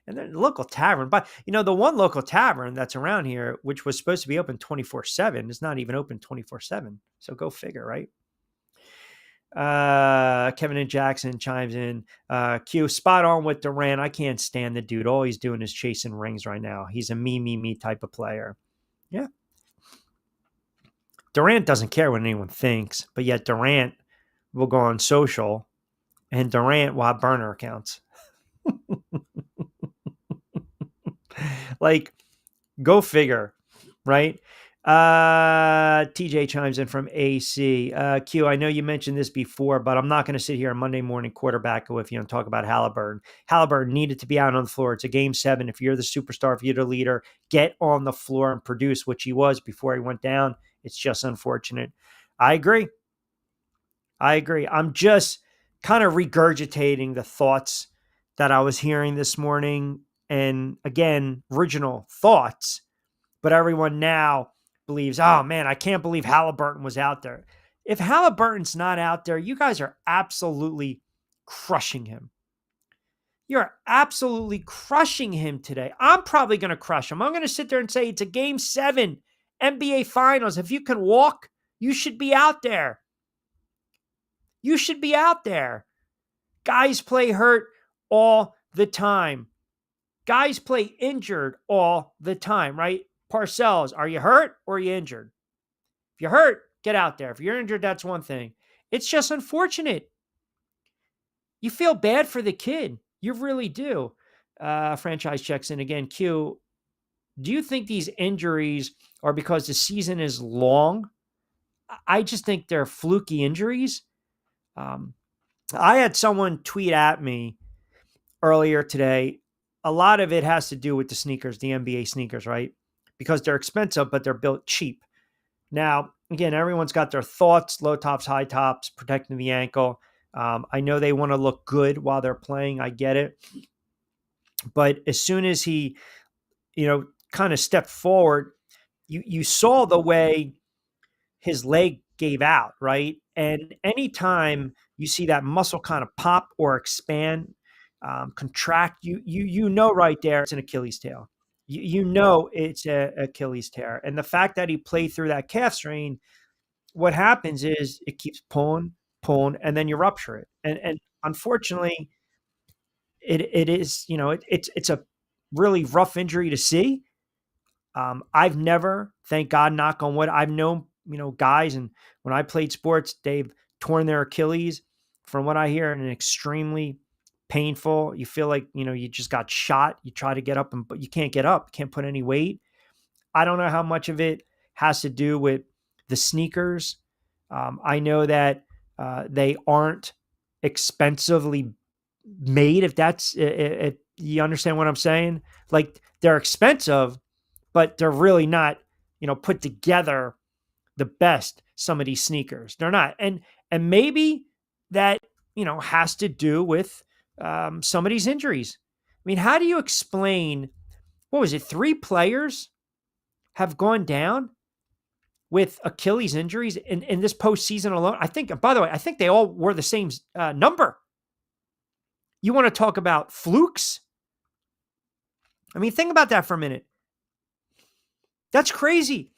And then the local tavern, but the one local tavern that's around here, which was supposed to be open 24/7, is not even open 24/7. So go figure, right? Kevin and Jackson chimes in. Q, spot on with Durant. I can't stand the dude. All he's doing is chasing rings right now. He's a me type of player. Yeah. Durant doesn't care what anyone thinks, but yet Durant will go on social and Durant will have burner accounts. Like, go figure, right? TJ chimes in from AC. Q, I know you mentioned this before, but I'm not going to sit here on Monday morning quarterback with you and talk about Halliburton. Halliburton needed to be out on the floor. It's a game 7. If you're the superstar, if you're the leader, get on the floor and produce, which he was before he went down. It's just unfortunate. I agree. I'm just kind of regurgitating the thoughts that I was hearing this morning. And again, original thoughts, but everyone now believes, oh man, I can't believe Halliburton was out there. If Halliburton's not out there, you guys are absolutely crushing him. You're absolutely crushing him today. I'm probably going to crush him. I'm going to sit there and say it's a game 7 NBA Finals. If you can walk, you should be out there. You should be out there. Guys play hurt all the time. Guys play injured all the time, right? Parcells, are you hurt or are you injured? If you're hurt, get out there. If you're injured, that's one thing. It's just unfortunate. You feel bad for the kid. You really do. Franchise checks in again. Q, do you think these injuries are because the season is long? I just think they're fluky injuries. I had someone tweet at me earlier today. A lot of it has to do with the sneakers, the NBA sneakers, right? Because they're expensive, but they're built cheap. Now, again, everyone's got their thoughts, low tops, high tops, protecting the ankle. I know they want to look good while they're playing. I get it. But as soon as he, kind of stepped forward, you saw the way his leg gave out, right? And anytime you see that muscle kind of pop or expand, contract, you know right there it's an Achilles tear. You know it's an Achilles tear. And the fact that he played through that calf strain, what happens is it keeps pulling, and then you rupture it. And unfortunately, it is, it's a really rough injury to see. I've never, thank God, knock on wood, I've known, guys, and when I played sports, they've torn their Achilles. From what I hear, and extremely painful. You feel like, you just got shot. You try to get up, but you can't get up. Can't put any weight. I don't know how much of it has to do with the sneakers. I know that they aren't expensively made. If you understand what I'm saying, like they're expensive, but they're really not, put together the best. Some of these sneakers, they're not. And maybe that, has to do with some of these injuries. I mean, how do you explain, what was it? 3 players have gone down with Achilles injuries in this postseason alone. I think, by the way, I think they all were the same number. You want to talk about flukes? I mean, think about that for a minute. That's crazy.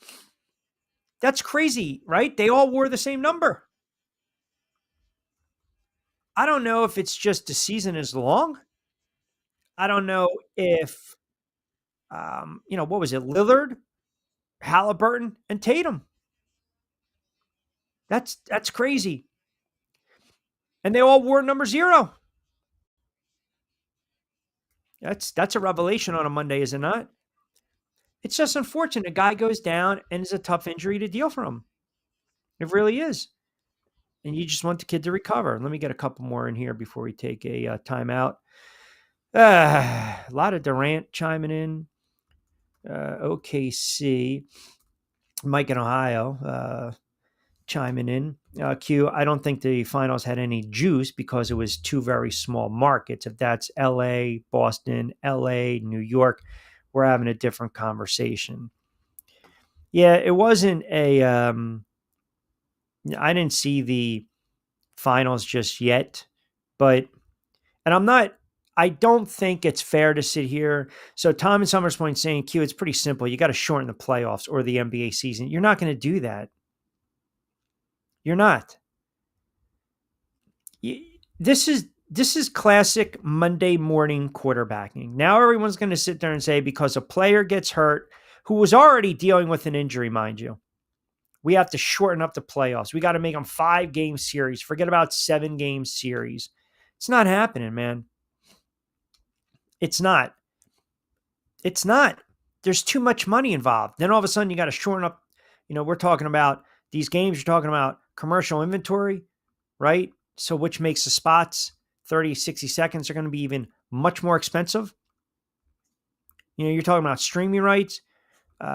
That's crazy, right? They all wore the same number. I don't know if it's just the season is long. I don't know if, what was it, Lillard Halliburton and Tatum. That's crazy. And they all wore number 0. That's a revelation on a Monday, is it not? It's just unfortunate. A guy goes down and it's a tough injury to deal for him. It really is. And you just want the kid to recover. Let me get a couple more in here before we take a timeout. A lot of Durant chiming in. OKC. Mike in Ohio chiming in. Q, I don't think the finals had any juice because it was 2 very small markets. If that's LA, Boston, LA, New York, we're having a different conversation. Yeah, it wasn't I didn't see the finals just yet, but, and I don't think it's fair to sit here. So Tom and Summers Point saying, Q, it's pretty simple. You got to shorten the playoffs or the NBA season. You're not going to do that. You're not. This is classic Monday morning quarterbacking. Now everyone's going to sit there and say, because a player gets hurt who was already dealing with an injury, mind you, we have to shorten up the playoffs. We got to make them 5-game series. Forget about 7-game series. It's not happening, man. It's not. It's not. There's too much money involved. Then all of a sudden you got to shorten up. We're talking about these games. You're talking about commercial inventory, right? So which makes the spots 30, 60 seconds are going to be even much more expensive. You're talking about streaming rights.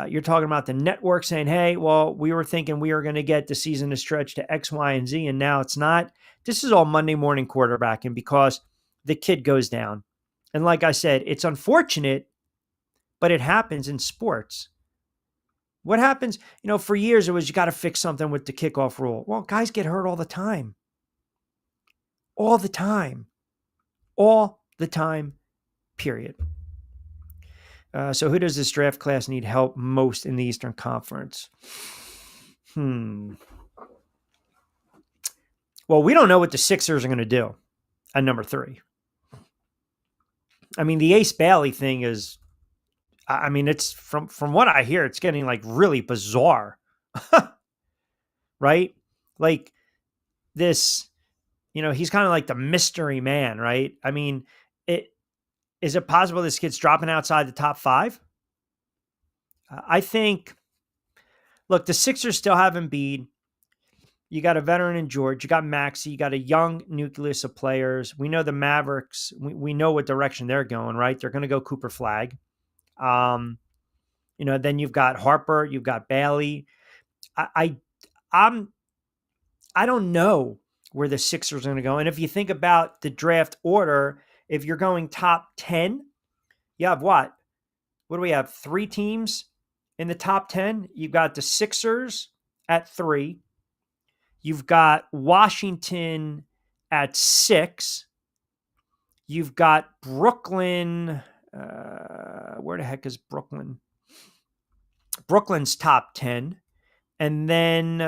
You're talking about the network saying, hey, well, we were thinking we were going to get the season to stretch to X, Y, and Z, and now it's not. This is all Monday morning quarterbacking because the kid goes down. And like I said, it's unfortunate, but it happens in sports. What happens, for years it was you got to fix something with the kickoff rule. Well, guys get hurt all the time. All the time. All the time, period. So who does this draft class need help most in the Eastern Conference? Well, we don't know what the Sixers are going to do at number 3. I mean, the Ace Bailey thing is, it's from what I hear, it's getting like really bizarre, right? Like this, he's kind of like the mystery man, right? I mean, is it possible this kid's dropping outside the top 5? I think, look, the Sixers still have Embiid. You got a veteran in George. You got Maxey. You got a young nucleus of players. We know the Mavericks. We know what direction they're going, right? They're going to go Cooper Flag. Then you've got Harper. You've got Bailey. I don't know where the Sixers are going to go. And if you think about the draft order, if you're going top 10, you have what? What do we have? 3 teams in the top 10. You've got the Sixers at 3. You've got Washington at 6. You've got Brooklyn. Where the heck is Brooklyn? Brooklyn's top 10. And then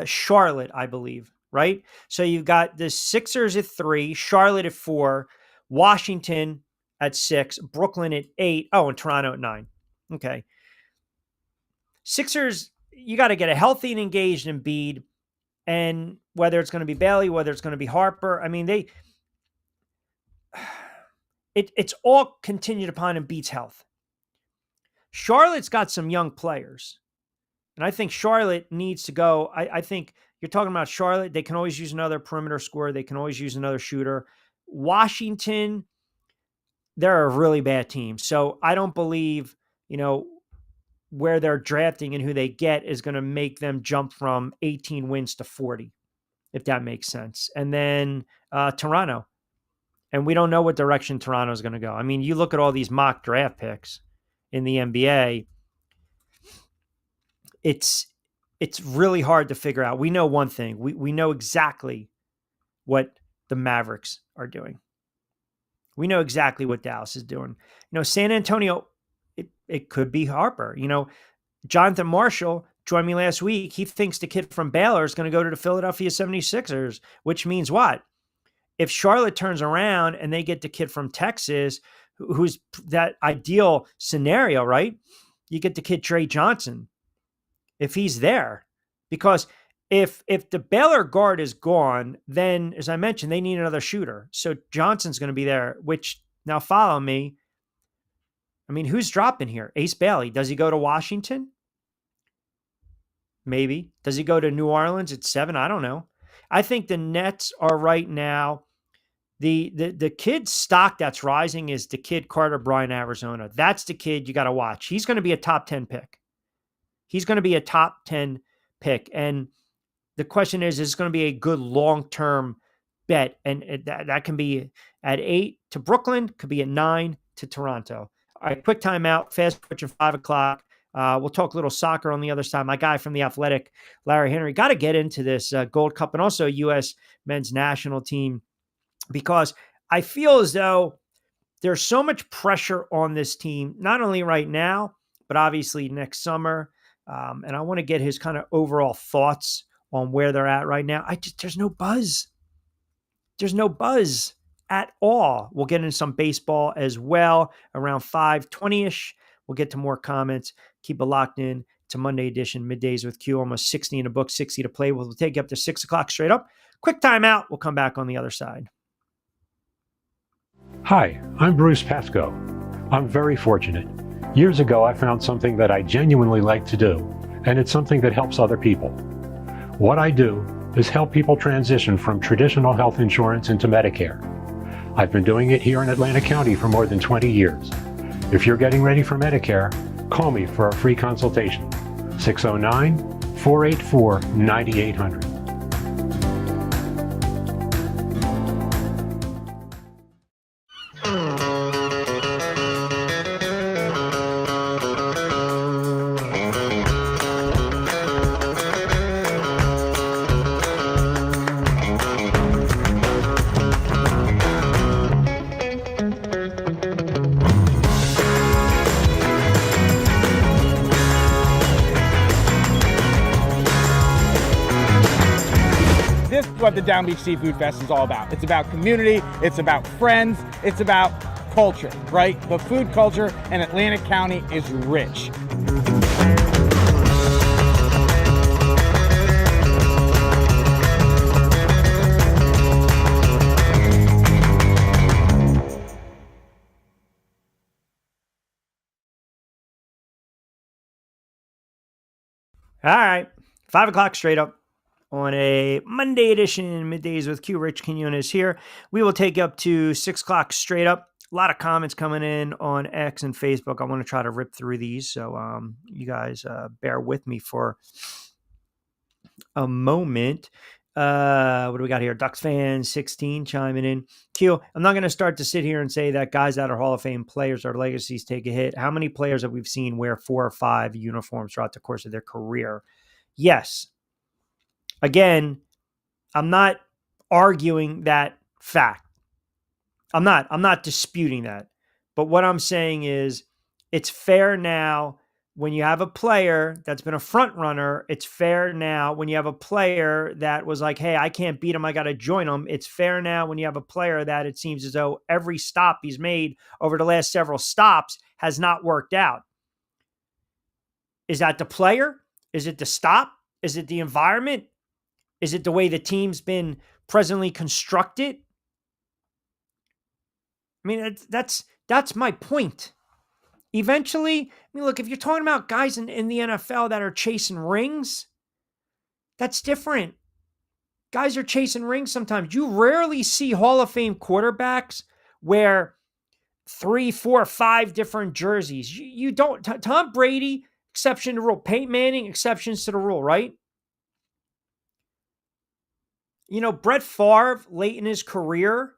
Charlotte, I believe, right? So you've got the Sixers at 3, Charlotte at 4, Washington at 6, Brooklyn at 8. Oh, and Toronto at 9. Okay. Sixers, you got to get a healthy and engaged Embiid. And whether it's going to be Bailey, whether it's going to be Harper, I mean, it's all contingent upon Embiid's health. Charlotte's got some young players. And I think Charlotte needs to go. I think you're talking about Charlotte. They can always use another perimeter scorer. They can always use another shooter. Washington, they're a really bad team. So I don't believe, where they're drafting and who they get is going to make them jump from 18 wins to 40, if that makes sense. And then Toronto. And we don't know what direction Toronto is going to go. I mean, you look at all these mock draft picks in the NBA, it's really hard to figure out. We know one thing. We know exactly what the Mavericks are doing. We know exactly what Dallas is doing. San Antonio, it could be Harper. Jonathan Marshall joined me last week. He thinks the kid from Baylor is going to go to the Philadelphia 76ers, which means what? If Charlotte turns around and they get the kid from Texas, who's that ideal scenario, right? You get the kid Trey Johnson. if he's there. Because if the Baylor guard is gone, then as I mentioned, they need another shooter. So Johnson's going to be there, which now follow me. I mean, who's dropping here? Ace Bailey. Does he go to Washington? Maybe. Does he go to New Orleans at 7? I don't know. I think the Nets are right now. The kid stock that's rising is the kid Carter Bryant, Arizona. That's the kid you got to watch. He's going to be a top 10 pick. He's going to be a top 10 pick. And the question is it going to be a good long-term bet? And that can be at 8 to Brooklyn, could be at 9 to Toronto. All right, quick timeout, fast approaching 5 o'clock. We'll talk a little soccer on the other side. My guy from The Athletic, Larry Henry, got to get into this Gold Cup and also U.S. men's national team, because I feel as though there's so much pressure on this team, not only right now, but obviously next summer. And I want to get his kind of overall thoughts on where they're at right now. There's no buzz. There's no buzz at all. We'll get into some baseball as well around 5:20-ish. We'll get to more comments. Keep it locked in to Monday edition, Middays with Q. Almost 60 in the book, 60 to play. We'll take you up to 6 o'clock straight up. Quick timeout. We'll come back on the other side. Hi, I'm Bruce Pascoe. I'm very fortunate. Years ago, I found something that I genuinely like to do, and it's something that helps other people. What I do is help people transition from traditional health insurance into Medicare. I've been doing it here in Atlantic County for more than 20 years. If you're getting ready for Medicare, call me for a free consultation. 609-484-9800. This is what the Down Beach Seafood Fest is all about. It's about community, it's about friends, it's about culture, right? The food culture in Atlantic County is rich. All right, 5 o'clock straight up on a Monday edition, Middays with Q. Rich Quiñones here. We will take you up to 6 o'clock straight up. A lot of comments coming in on X and Facebook. I want to try to rip through these, so you guys bear with me for a moment. What do we got here? Ducks fan 16 chiming in. Q, I'm not going to start to sit here and say that guys that are Hall of Fame players or legacies take a hit. How many players have we seen wear 4 or 5 uniforms throughout the course of their career? Yes. Again, I'm not arguing that fact. I'm not disputing that. But what I'm saying is it's fair now when you have a player that's been a front runner. It's fair now when you have a player that was like, hey, I can't beat him, I got to join him. It's fair now when you have a player that it seems as though every stop he's made over the last several stops has not worked out. Is that the player? Is it the stop? Is it the environment? Is it the way the team's been presently constructed? I mean, that's my point. Eventually, I mean, look, if you're talking about guys in the NFL that are chasing rings, that's different. Guys are chasing rings sometimes. You rarely see Hall of Fame quarterbacks wear 3, 4, 5 different jerseys. You don't. Tom Brady, exception to the rule. Peyton Manning, exceptions to the rule, right? You know, Brett Favre, late in his career,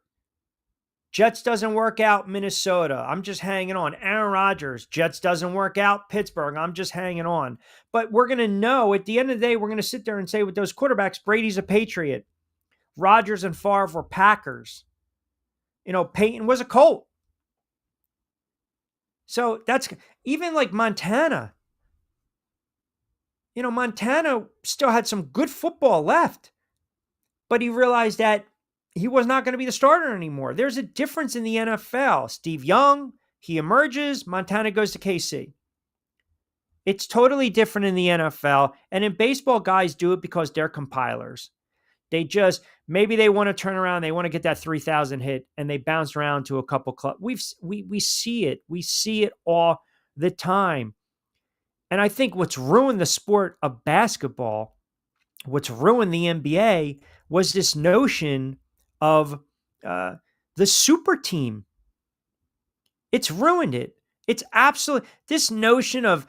Jets doesn't work out, Minnesota, I'm just hanging on. Aaron Rodgers, Jets doesn't work out, Pittsburgh, I'm just hanging on. But we're going to know at the end of the day, we're going to sit there and say with those quarterbacks, Brady's a Patriot. Rodgers and Favre were Packers. You know, Peyton was a Colt. So that's even like Montana. You know, Montana still had some good football left. But he realized that he was not going to be the starter anymore. There's a difference in the NFL. Steve Young, he emerges. Montana goes to KC. It's totally different in the NFL. And in baseball, guys do it because they're compilers. They just maybe they want to turn around, they want to get that 3,000 hit, and they bounce around to a couple clubs. We see it. We see it all the time. And I think what's ruined the sport of basketball, what's ruined the NBA, was this notion of uh, the super team. It's ruined it. It's absolutely this notion of,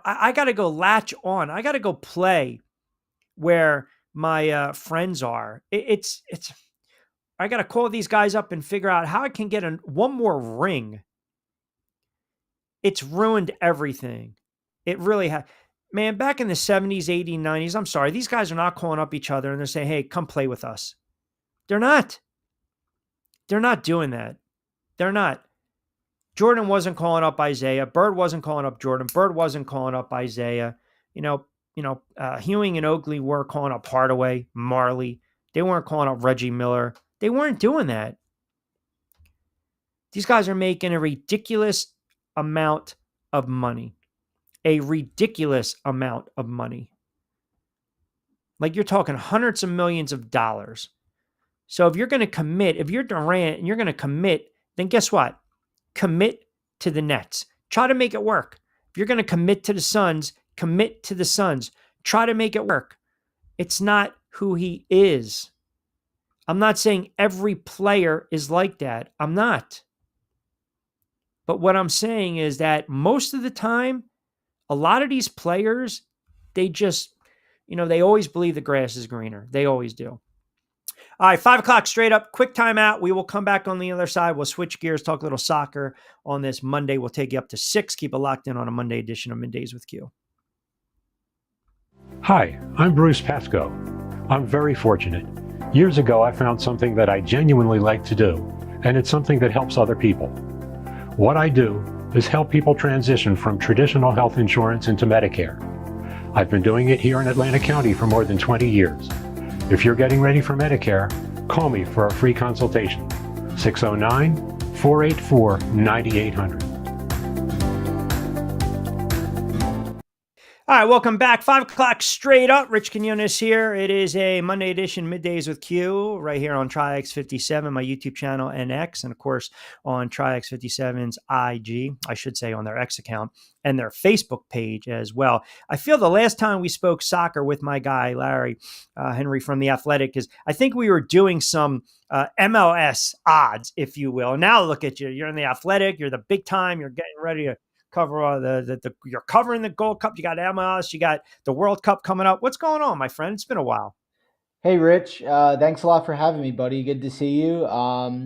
I got to go latch on. I got to go play where my friends are. It's I got to call these guys up and figure out how I can get one more ring. It's ruined everything. It really has. Man, back in the 70s, 80s, 90s, I'm sorry, these guys are not calling up each other and they're saying, hey, come play with us. They're not. They're not doing that. They're not. Jordan wasn't calling up Isaiah. Bird wasn't calling up Jordan. Bird wasn't calling up Isaiah. Hewing and Oakley were calling up Hardaway, Marley. They weren't calling up Reggie Miller. They weren't doing that. These guys are making a ridiculous amount of money. A ridiculous amount of money. Like you're talking hundreds of millions of dollars. So if you're going to commit, if you're Durant and you're going to commit, then guess what? Commit to the Nets. Try to make it work. If you're going to commit to the Suns, commit to the Suns. Try to make it work. It's not who he is. I'm not saying every player is like that. I'm not. But what I'm saying is that most of the time, a lot of these players, they just, they always believe the grass is greener. They always do. All right, 5 o'clock straight up. Quick timeout. We will come back on the other side. We'll switch gears, talk a little soccer on this Monday. We'll take you up to 6. Keep it locked in on a Monday edition of Middays with Q. Hi, I'm Bruce Pascoe. I'm very fortunate. Years ago, I found something that I genuinely like to do, and it's something that helps other people. What I do is help people transition from traditional health insurance into Medicare. I've been doing it here in Atlantic County for more than 20 years. If you're getting ready for Medicare, call me for a free consultation. 609-484-9800. All right, welcome back. 5 o'clock straight up. Rich Quiñones here. It is a Monday edition, Middays with Q, right here on TriX57, my YouTube channel and X, and of course on TriX57's IG, I should say on their X account, and their Facebook page as well. I feel the last time we spoke soccer with my guy, Larry Henry from The Athletic, is I think we were doing some MLS odds, if you will. Now look at you. You're in The Athletic. You're the big time. You're getting ready to cover you're covering the Gold Cup. You got MLS, you got the World Cup coming up. What's going on, my friend? It's been a while. Hey, Rich. Thanks a lot for having me, buddy. Good to see you.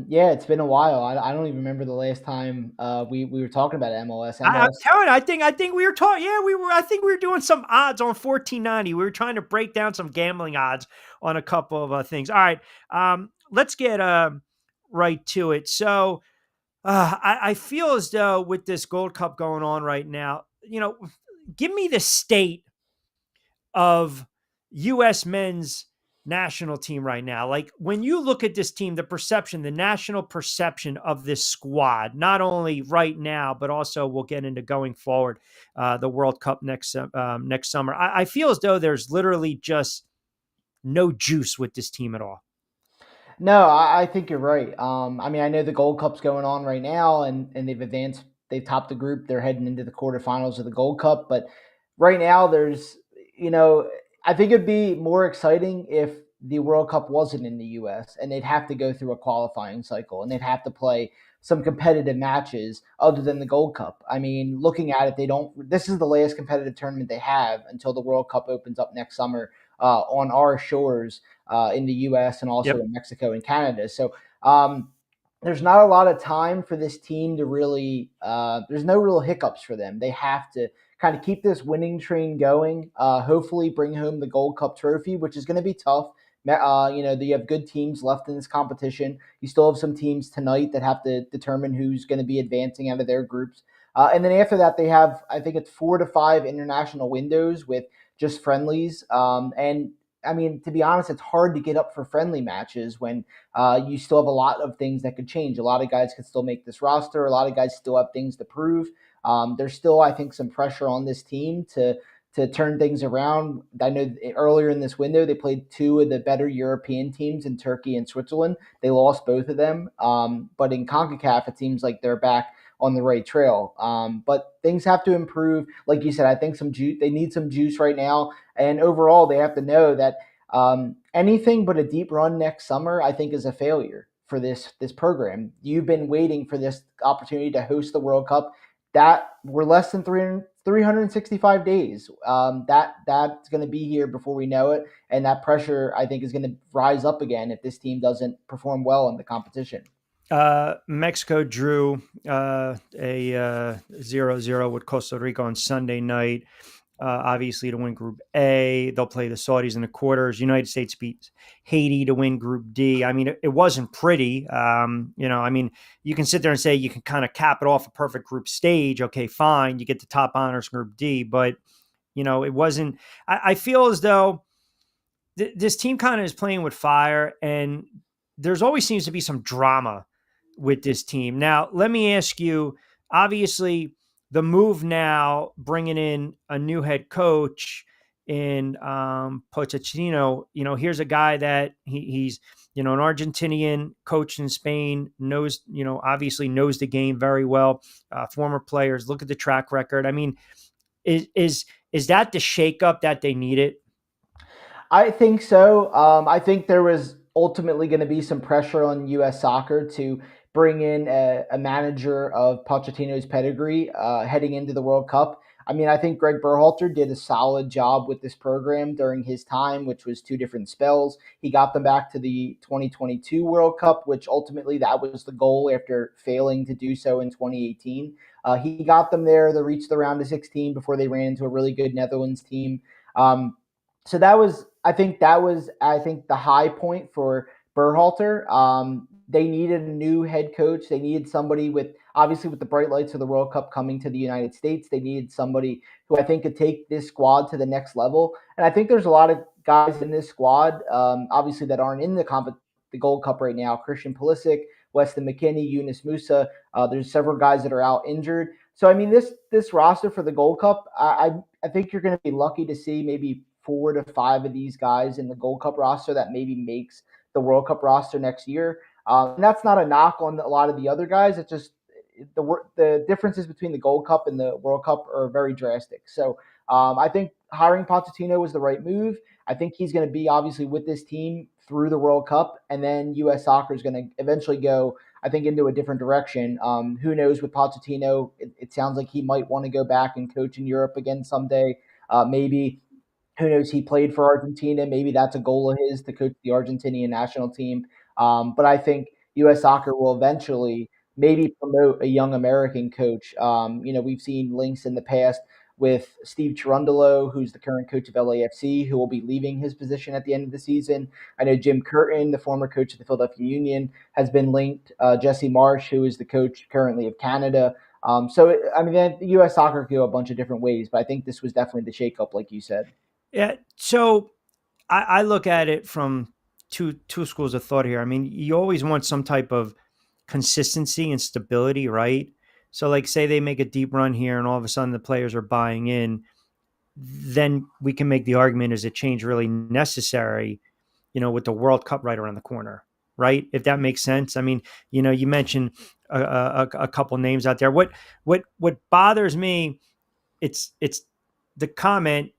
Yeah, it's been a while. I don't even remember the last time we were talking about MLS. I'm telling you, I think we were talking. Yeah, we were. I think we were doing some odds on 1490. We were trying to break down some gambling odds on a couple of things. All right, let's get right to it. So. I feel as though with this Gold Cup going on right now, give me the state of U.S. men's national team right now. Like when you look at this team, the perception, the national perception of this squad, not only right now, but also we'll get into going forward, the World Cup next summer. I feel as though there's literally just no juice with this team at all. No, I think you're right. I mean, I know the Gold Cup's going on right now, and they've advanced. They've topped the group. They're heading into the quarterfinals of the Gold Cup. But right now, I think it'd be more exciting if the World Cup wasn't in the U.S. and they'd have to go through a qualifying cycle and they'd have to play some competitive matches other than the Gold Cup. I mean, looking at it, this is the last competitive tournament they have until the World Cup opens up next summer on our shores in the U.S. and also in Mexico and Canada. So there's not a lot of time for this team to really there's no real hiccups for them. They have to kind of keep this winning train going, hopefully bring home the Gold Cup trophy, which is going to be tough. You have good teams left in this competition. You still have some teams tonight that have to determine who's going to be advancing out of their groups. And then after that, they have, I think it's 4 to 5 international windows with just friendlies. And I mean, to be honest, it's hard to get up for friendly matches when you still have a lot of things that could change. A lot of guys could still make this roster. A lot of guys still have things to prove. There's still, I think, some pressure on this team to turn things around. I know earlier in this window, they played two of the better European teams in Turkey and Switzerland. They lost both of them. But in CONCACAF, it seems like they're back on the right trail. But things have to improve. Like you said, I think they need some juice right now. And overall, they have to know that anything but a deep run next summer, I think, is a failure for this program. You've been waiting for this opportunity to host the World Cup. That we're less than 365 days. That's going to be here before we know it, and that pressure, I think, is going to rise up again if this team doesn't perform well in the competition. Mexico drew a 0-0 with Costa Rica on Sunday night. Obviously, to win Group A, they'll play the Saudis in the quarters. United States beat Haiti to win Group D. I mean, it wasn't pretty. I mean, you can sit there and say you can kind of cap it off a perfect group stage. Okay, fine, you get the top honors Group D, but it wasn't. I feel as though this team kind of is playing with fire, and there's always seems to be some drama with this team. Now, let me ask you. Obviously, the move now, bringing in a new head coach in Pochettino, here's a guy that he's, an Argentinian coach in Spain, knows, obviously knows the game very well. Former players, look at the track record. I mean, is that the shakeup that they needed? I think so. I think there was ultimately going to be some pressure on U.S. Soccer to bring in a manager of Pochettino's pedigree heading into the World Cup. I mean, I think Greg Berhalter did a solid job with this program during his time, which was two different spells. He got them back to the 2022 World Cup, which ultimately that was the goal after failing to do so in 2018. He got them there to reach the round of 16 before they ran into a really good Netherlands team. So I think the high point for Berhalter. They needed a new head coach. They needed somebody with the bright lights of the World Cup coming to the United States. They needed somebody who I think could take this squad to the next level. And I think there's a lot of guys in this squad, obviously that aren't in the Gold Cup right now. Christian Pulisic, Weston McKennie, Yunus Musa. There's several guys that are out injured. So I mean, this roster for the Gold Cup, I think you're going to be lucky to see maybe 4 to 5 of these guys in the Gold Cup roster that maybe makes the World Cup roster next year. And that's not a knock on a lot of the other guys. It's just the differences between the Gold Cup and the World Cup are very drastic. So I think hiring Pochettino was the right move. I think he's going to be obviously with this team through the World Cup, and then U.S. Soccer is going to eventually go, I think, into a different direction. Who knows with Pochettino? It sounds like he might want to go back and coach in Europe again someday. Maybe. Who knows? He played for Argentina. Maybe that's a goal of his to coach the Argentinian national team. But I think U.S. Soccer will eventually maybe promote a young American coach. We've seen links in the past with Steve Cherundolo, who's the current coach of LAFC, who will be leaving his position at the end of the season. I know Jim Curtin, the former coach of the Philadelphia Union, has been linked. Jesse Marsh, who is the coach currently of Canada. The U.S. Soccer could go a bunch of different ways, but I think this was definitely the shakeup, like you said. Yeah. So I look at it from two schools of thought here. I mean, you always want some type of consistency and stability, right? So like say they make a deep run here and all of a sudden the players are buying in, then we can make the argument, is a change really necessary, with the World Cup right around the corner, right? If that makes sense. I mean, you mentioned a couple names out there. What bothers me, it's the comment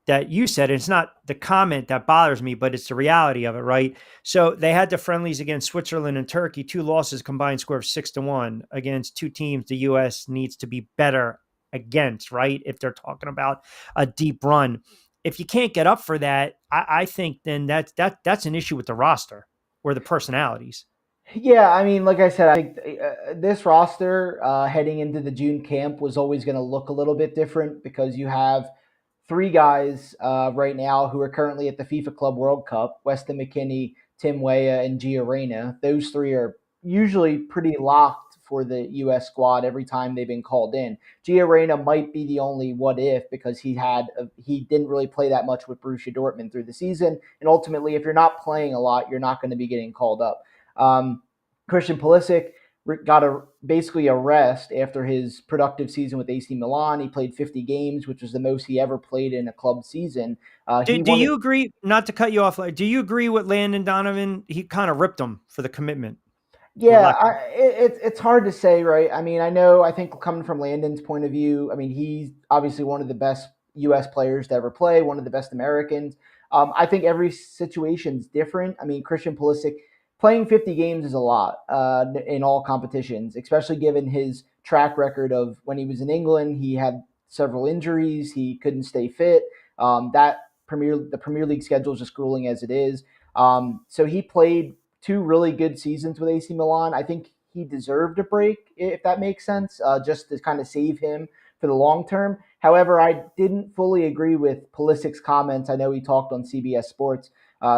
that you said. It's not the comment that bothers me, but it's the reality of it, right? So they had the friendlies against Switzerland and Turkey, 2 losses, combined score of 6-1 against 2 teams the U.S. needs to be better against, right? If they're talking about a deep run. If you can't get up for that, I think then that's an issue with the roster or the personalities. Yeah, I mean, like I said, I think this roster heading into the June camp was always going to look a little bit different because you have 3 guys right now who are currently at the FIFA Club World Cup: Weston McKennie, Tim Weah, and Gio Reyna. Those 3 are usually pretty locked for the U.S. squad every time they've been called in. Gio Reyna might be the only what if because he didn't really play that much with Borussia Dortmund through the season, and ultimately, if you're not playing a lot, you're not going to be getting called up. Christian Pulisic got basically a rest after his productive season with AC Milan. He played 50 games, which was the most he ever played in a club season. Do, He do wanted you agree? Not to cut you off, like, do you agree with Landon Donovan? He kind of ripped him for the commitment. For Yeah, lack of, it's hard to say, right? I mean, I think coming from Landon's point of view, I mean, he's obviously one of the best U.S. players to ever play, one of the best Americans. I think every situation's different. I mean, Christian Pulisic playing 50 games is a lot in all competitions, especially given his track record of when he was in England, he had several injuries, he couldn't stay fit. The Premier League schedule is just grueling as it is. So he played two really good seasons with AC Milan. I think he deserved a break, if that makes sense, just to kind of save him for the long term. However, I didn't fully agree with Pulisic's comments. I know he talked on CBS Sports.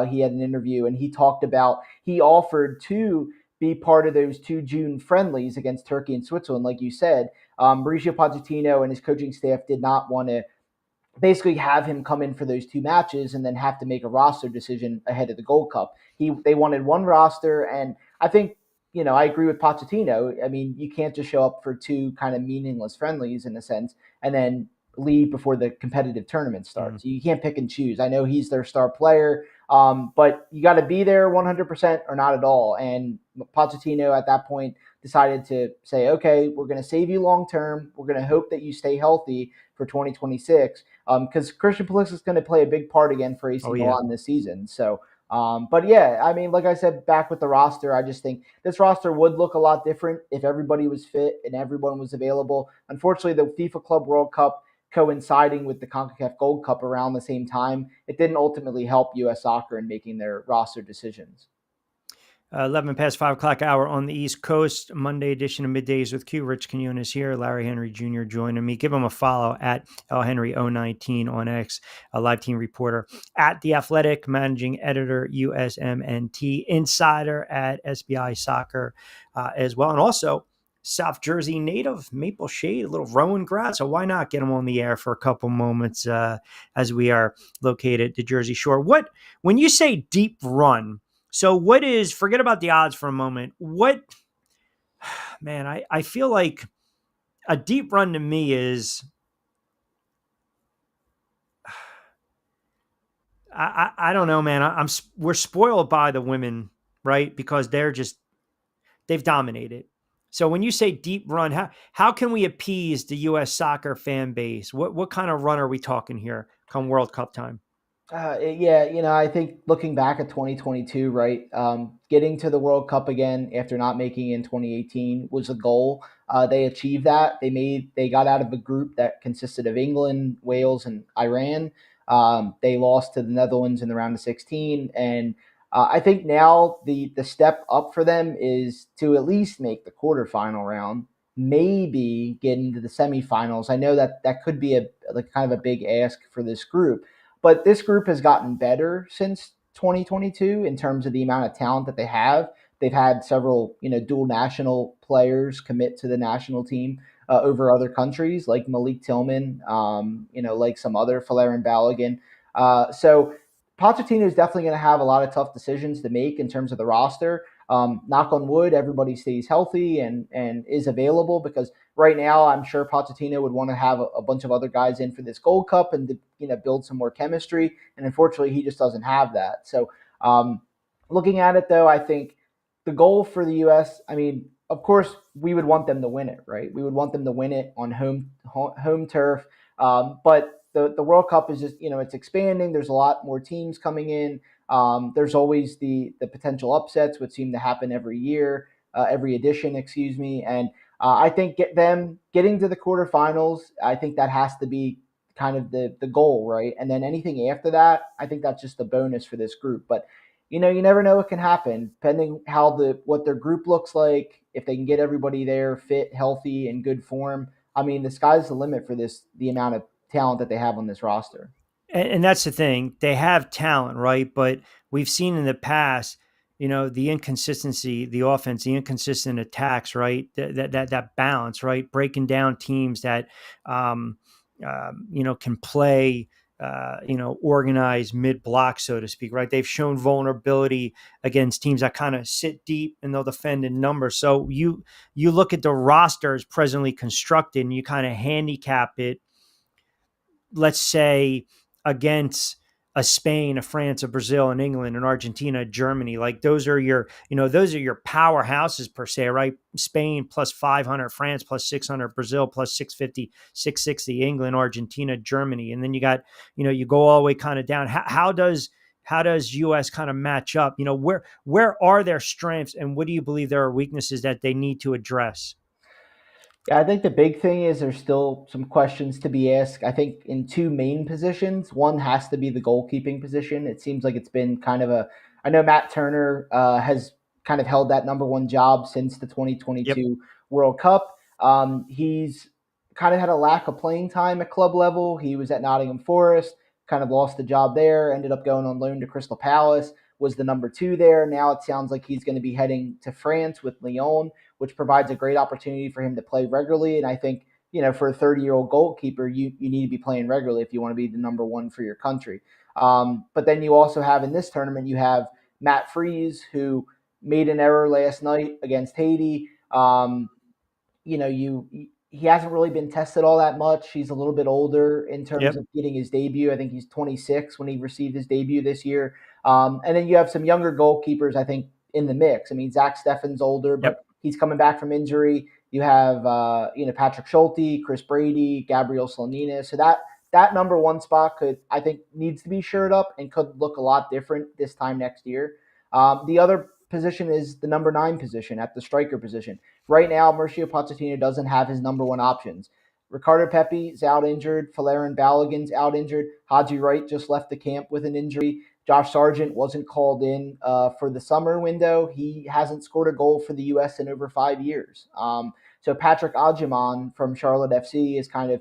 He had an interview and he talked about he offered to be part of those 2 June friendlies against Turkey and Switzerland, like you said. Mauricio Pochettino and his coaching staff did not want to basically have him come in for those 2 matches and then have to make a roster decision ahead of the Gold Cup. They wanted one roster, and I think I agree with Pochettino. I mean, you can't just show up for two kind of meaningless friendlies in a sense and then leave before the competitive tournament starts. You can't pick and choose. I know he's their star player, but you got to be there 100% or not at all. And Pochettino at that point decided to say, okay, we're going to save you long term. We're going to hope that you stay healthy for 2026 because Christian Pulisic is going to play a big part again for AC oh yeah. Milan this season. So, but yeah, I mean, like I said, back with the roster, I just think this roster would look a lot different if everybody was fit and everyone was available. Unfortunately, the FIFA Club World Cup coinciding with the CONCACAF Gold Cup around the same time, it didn't ultimately help U.S. soccer in making their roster decisions. 11 past 5 o'clock hour on the East Coast, Monday edition of Middays with Q. Rich Quiñones here. Larry Henry Jr. joining me. Give him a follow at lhenry019 on X, a live team reporter at The Athletic, managing editor, USMNT, insider at SBI Soccer as well. And also South Jersey native, Maple Shade, a little Rowan grad. So why not get him on the air for a couple moments as we are located at the Jersey Shore? When you say deep run, so what is, forget about the odds for a moment. Man, I feel like a deep run to me is, I don't know, man. We're spoiled by the women, right? Because they've dominated. So when you say deep run, how can we appease the U.S. soccer fan base? What kind of run are we talking here come World Cup time? Yeah, I think looking back at 2022, right, getting to the World Cup again after not making it in 2018 was a goal. They achieved that. They got out of a group that consisted of England, Wales, and Iran. They lost to the Netherlands in the round of 16, and I think now the step up for them is to at least make the quarterfinal round, maybe get into the semifinals. I know that could be a like kind of a big ask for this group. But this group has gotten better since 2022 in terms of the amount of talent that they have. They've had several, dual national players commit to the national team over other countries, like Malik Tillman, like some other Falarin Balogun. So Pochettino is definitely going to have a lot of tough decisions to make in terms of the roster. Knock on wood, everybody stays healthy and is available because right now I'm sure Pochettino would want to have a bunch of other guys in for this Gold Cup and to build some more chemistry. And unfortunately, he just doesn't have that. So looking at it though, I think the goal for the U.S. I mean, of course, we would want them to win it, right? We would want them to win it on home turf. But the World Cup is just it's expanding. There's a lot more teams coming in. There's always the potential upsets, which seem to happen every year, every edition, excuse me. And I think getting to the quarterfinals, I think that has to be kind of the goal, right? And then anything after that, I think that's just a bonus for this group. But you never know what can happen, depending what their group looks like. If they can get everybody there fit, healthy, in good form, I mean, the sky's the limit for the amount of talent that they have on this roster. And that's the thing. They have talent, right? But we've seen in the past, the inconsistency, the offense, the inconsistent attacks, right? That balance, right? Breaking down teams that, can play organized mid block, so to speak, right? They've shown vulnerability against teams that kind of sit deep and they'll defend in numbers. So you look at the rosters presently constructed and you kind of handicap it, let's say, against a Spain, a France, a Brazil, and England, and Argentina, Germany. Like those are your powerhouses per se, right? Spain plus 500, France plus 600, Brazil plus 650, 660, England, Argentina, Germany, and then you got, you go all the way kind of down. How does US kind of match up? Where are their strengths, and what do you believe there are weaknesses that they need to address? Yeah, I think the big thing is there's still some questions to be asked. I think in two main positions, one has to be the goalkeeping position. It seems like it's been kind of I know Matt Turner has kind of held that number one job since the Yep. 2022 World Cup. He's kind of had a lack of playing time at club level. He was at Nottingham Forest, kind of lost the job there, ended up going on loan to Crystal Palace, was the number two there. Now it sounds like he's going to be heading to France with Lyon, which provides a great opportunity for him to play regularly. And I think, for a 30-year-old goalkeeper, you need to be playing regularly if you want to be the number one for your country. But then you also have in this tournament, you have Matt Freeze, who made an error last night against Haiti. He hasn't really been tested all that much. He's a little bit older in terms Yep. of getting his debut. I think he's 26 when he received his debut this year. And then you have some younger goalkeepers, I think, in the mix. I mean, Zach Steffen's older, but Yep. he's coming back from injury. You have Patrick Schulte, Chris Brady, Gabriel Slonina. So that number one spot I think needs to be shored up and could look a lot different this time next year. The other position is the number 9 position at the striker position. Right now, Mauricio Pochettino doesn't have his number one options. Ricardo Pepi is out injured. Valerian Balogun's out injured. Haji Wright just left the camp with an injury. Josh Sargent wasn't called in for the summer window. He hasn't scored a goal for the U.S. in over 5 years. So Patrick Adjaman from Charlotte FC is kind of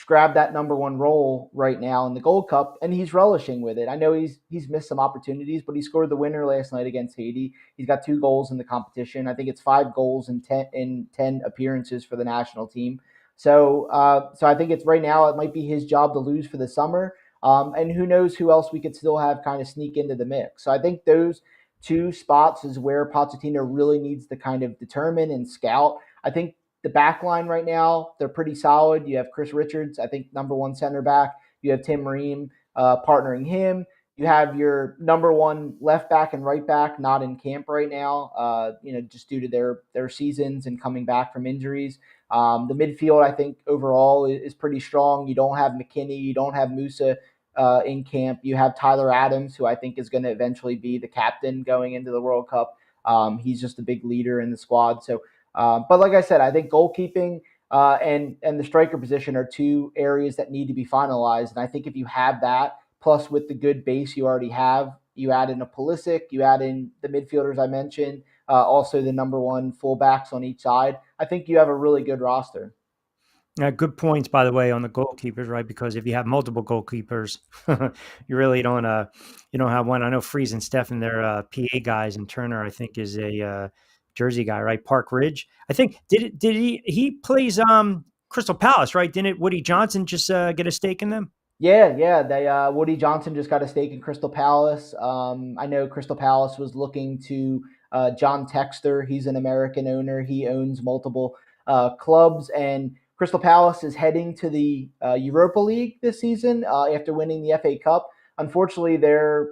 grabbed that number one role right now in the Gold Cup, and he's relishing with it. I know he's missed some opportunities, but he scored the winner last night against Haiti. He's got 2 goals in the competition. I think it's 5 goals in 10 appearances for the national team. So I think it's right now it might be his job to lose for the summer. And who knows who else we could still have kind of sneak into the mix. So I think those 2 spots is where Pochettino really needs to kind of determine and scout. I think the back line right now, they're pretty solid. You have Chris Richards, I think number 1 center back. You have Tim Ream partnering him. You have your number 1 left back and right back not in camp right now, just due to their seasons and coming back from injuries. The midfield, I think, overall is pretty strong. You don't have McKinney. You don't have Musa in camp. You have Tyler Adams, who I think is going to eventually be the captain going into the World Cup. He's just a big leader in the squad. So, but like I said, I think goalkeeping and the striker position are 2 areas that need to be finalized. And I think if you have that, plus with the good base you already have, you add in a Pulisic, you add in the midfielders I mentioned, also the number 1 fullbacks on each side. I think you have a really good roster. Good points, by the way, on the goalkeepers, right? Because if you have multiple goalkeepers, you really you don't have one. I know Freeze and Steffen, they're PA guys, and Turner, I think, is a Jersey guy, right? Park Ridge, I think. Did he plays Crystal Palace, right? Didn't Woody Johnson just get a stake in them? Yeah. They Woody Johnson just got a stake in Crystal Palace. I know Crystal Palace was looking to John Texter. He's an American owner. He owns multiple clubs, and Crystal Palace is heading to the Europa League this season after winning the FA Cup. Unfortunately, they're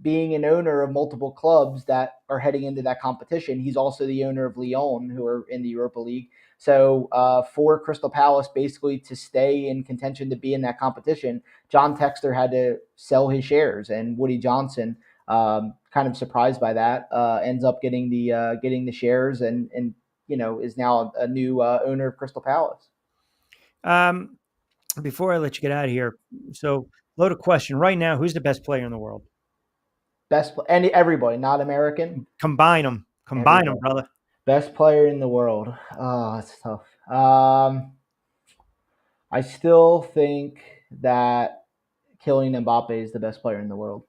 being an owner of multiple clubs that are heading into that competition. He's also the owner of Lyon, who are in the Europa League. So for Crystal Palace, basically to stay in contention to be in that competition, John Texter had to sell his shares, and Woody Johnson, kind of surprised by that, ends up getting the shares and is now a new owner of Crystal Palace. Um, Before I let you get out of here, so loaded question right now: who's the best player in the world? And everybody, not American, Combine them, everybody. brother. Best player in the world. Oh, that's tough. I still think that Kylian Mbappe is the best player in the world.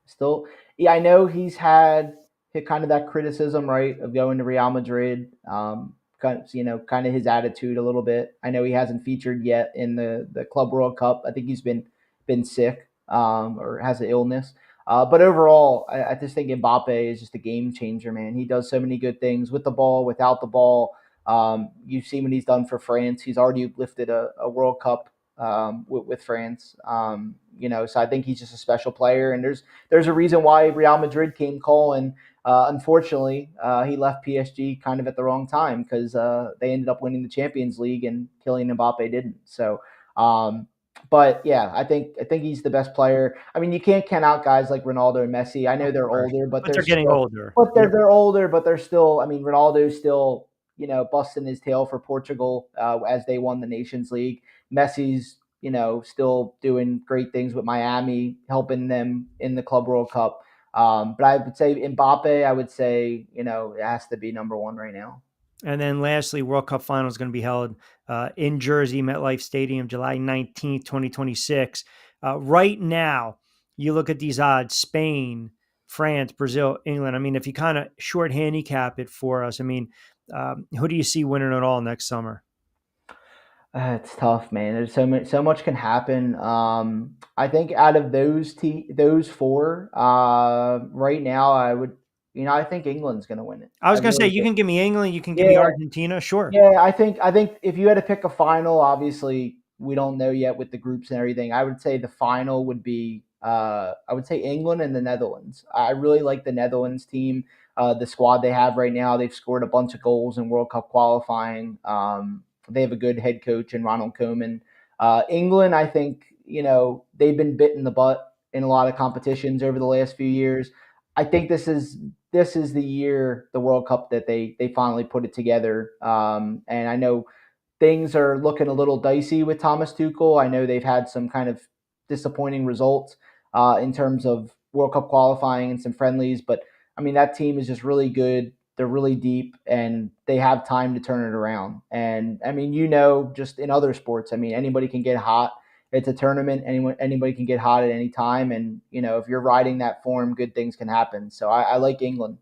Still, yeah, I know he's had hit kind of that criticism, right, of going to Real Madrid. Kind of his attitude a little bit. I know he hasn't featured yet in the Club World Cup. I think he's been been sick or has an illness. But overall, I just think Mbappe is just a game changer, man. He does so many good things with the ball, without the ball. You've seen what he's done for France. He's already lifted a World Cup with France. So I think he's just a special player, and there's a reason why Real Madrid came calling. Unfortunately, he left PSG kind of at the wrong time because they ended up winning the Champions League and Kylian Mbappe didn't. So, but yeah, I think he's the best player. I mean, you can't count out guys like Ronaldo and Messi. I know Of they're course. older, but But they're they're getting still, older. Yep. but they're still. I mean, Ronaldo's still busting his tail for Portugal as they won the Nations League. Messi's still doing great things with Miami, helping them in the Club World Cup. But I would say Mbappe, I would say, it has to be number one right now. And then lastly, World Cup final is going to be held in Jersey, MetLife Stadium, July 19th, 2026. Right now, you look at these odds: Spain, France, Brazil, England. I mean, if you kind of short handicap it for us, I mean, who do you see winning it all next summer? It's tough, man. There's so much can happen. I think out of those four, right now, I think England's going to win it. I I was going to say, really you do. can give me England, you can give me Yeah, Argentina. Sure. yeah, I think if you had to pick a final, obviously we don't know yet with the groups and everything. I would say the final would be I would say England and the Netherlands. I really like the Netherlands team, the squad they have right now. They've scored a bunch of goals in World Cup qualifying. They have a good head coach in Ronald Koeman. England, I think they've been bit in the butt in a lot of competitions over the last few years. I think this is the year, the World Cup, that they finally put it together. And I know things are looking a little dicey with Thomas Tuchel. I know they've had some kind of disappointing results in terms of World Cup qualifying and some friendlies, but I mean that team is just really good. They're really deep, and they have time to turn it around. And I mean, just in other sports, I mean, anybody can get hot. It's a tournament. Anybody can get hot at any time, and if you're riding that form, good things can happen. So I like England.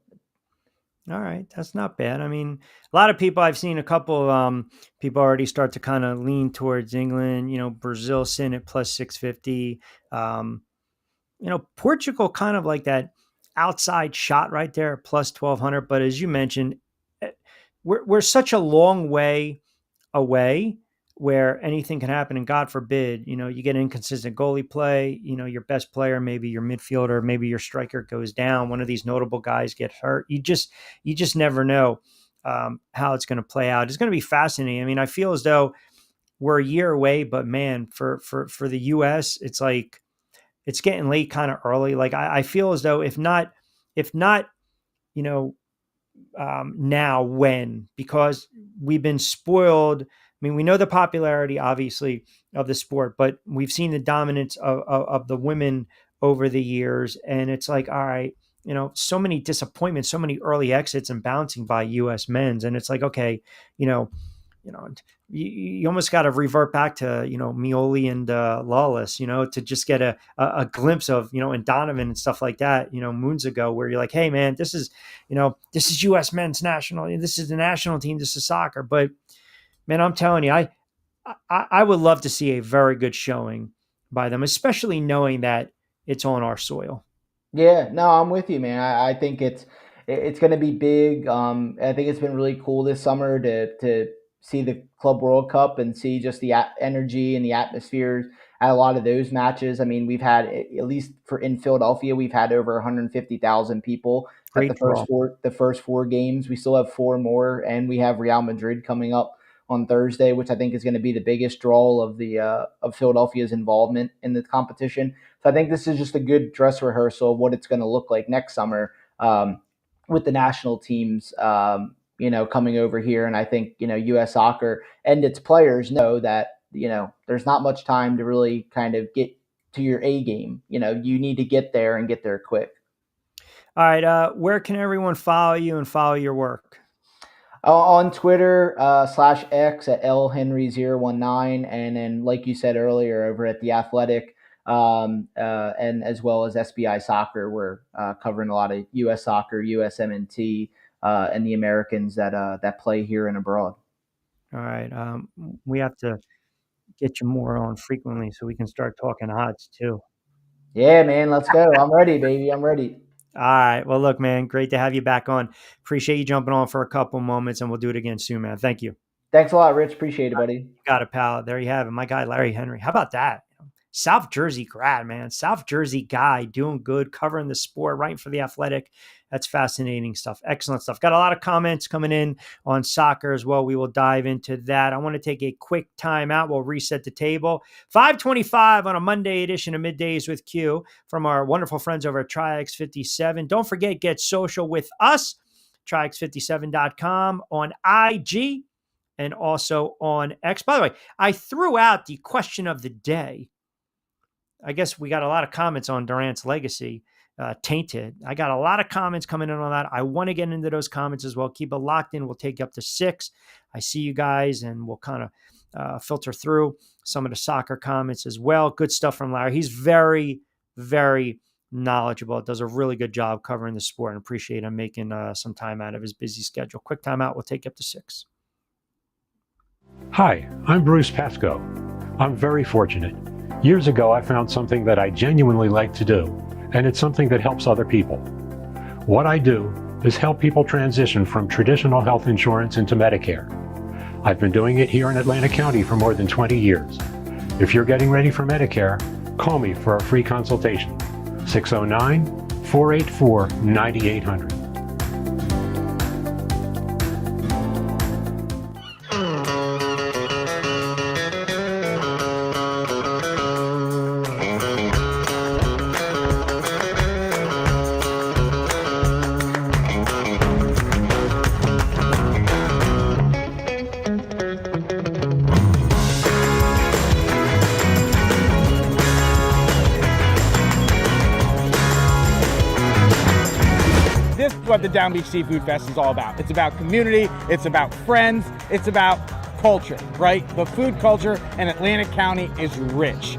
All right, that's not bad. I mean, a lot of people I've seen a couple people already start to kind of lean towards England. Brazil sin at plus 650. Um, Portugal kind of like that outside shot right there, plus 1200. But as you mentioned, eh, we're such a long way away where anything can happen. And God forbid, you get inconsistent goalie play, your best player, maybe your midfielder, maybe your striker goes down. One of these notable guys get hurt. You just never know how it's going to play out. It's going to be fascinating. I mean, I feel as though we're a year away, but man, for the US, it's like, it's getting late kind of early. Like I feel as though if not, you know, now when, because we've been spoiled. I mean, we know the popularity, obviously, of the sport, but we've seen the dominance of the women over the years. And it's like, all right, so many disappointments, so many early exits and bouncing by US men's. And it's like, okay, you know, you know, you almost got to revert back to, Mioli and Lawless, to just get a glimpse of, and Donovan and stuff like that, moons ago, where you're like, hey man, this is US men's national. This is the national team. This is soccer. But man, I'm telling you, I would love to see a very good showing by them, especially knowing that it's on our soil. Yeah, no, I'm with you, man. I think it's going to be big. I think it's been really cool this summer to see the Club World Cup and see just the energy and the atmosphere at a lot of those matches. I mean, we've had, at least for in Philadelphia, we've had over 150,000 people at Great draw. the first four games. We still have four more, and we have Real Madrid coming up on Thursday, which I think is going to be the biggest draw of the of Philadelphia's involvement in the competition. So I think this is just a good dress rehearsal of what it's going to look like next summer with the national teams, coming over here. And I think, U.S. soccer and its players know that, there's not much time to really kind of get to your A game. You need to get there and get there quick. All right. Where can everyone follow you and follow your work? On Twitter /X at lhenry019, and then like you said earlier, over at the Athletic, and as well as SBI Soccer, we're covering a lot of U.S. soccer, USMNT, and the Americans that play here and abroad. All right. We have to get you more on frequently so we can start talking odds too. Yeah, man, let's go. I'm ready, baby. I'm ready. All right. Well, look, man, great to have you back on. Appreciate you jumping on for a couple moments, and we'll do it again soon, man. Thank you. Thanks a lot, Rich. Appreciate it, buddy. Got it, pal. There you have it. My guy, Larry Henry. How about that? South Jersey grad, man. South Jersey guy doing good, covering the sport, writing for The Athletic. That's fascinating stuff. Excellent stuff. Got a lot of comments coming in on soccer as well. We will dive into that. I want to take a quick time out. We'll reset the table. 5:25 on a Monday edition of Middays with Q from our wonderful friends over at TriX57. Don't forget, get social with us, TriX57.com on IG and also on X. By the way, I threw out the question of the day. I guess we got a lot of comments on Durant's legacy, tainted. I got a lot of comments coming in on that. I want to get into those comments as well. Keep it locked in. We'll take you up to 6. I see you guys, and we'll kind of filter through some of the soccer comments as well. Good stuff from Larry. He's very, very knowledgeable. Does a really good job covering the sport, and appreciate him making some time out of his busy schedule. Quick time out. We'll take you up to 6. Hi, I'm Bruce Pascoe. I'm very fortunate. Years ago, I found something that I genuinely like to do, and it's something that helps other people. What I do is help people transition from traditional health insurance into Medicare. I've been doing it here in Atlantic County for more than 20 years. If you're getting ready for Medicare, call me for a free consultation. 609-484-9800. This is what the Down Beach Seafood Fest is all about. It's about community, it's about friends, it's about culture, right? The food culture in Atlantic County is rich.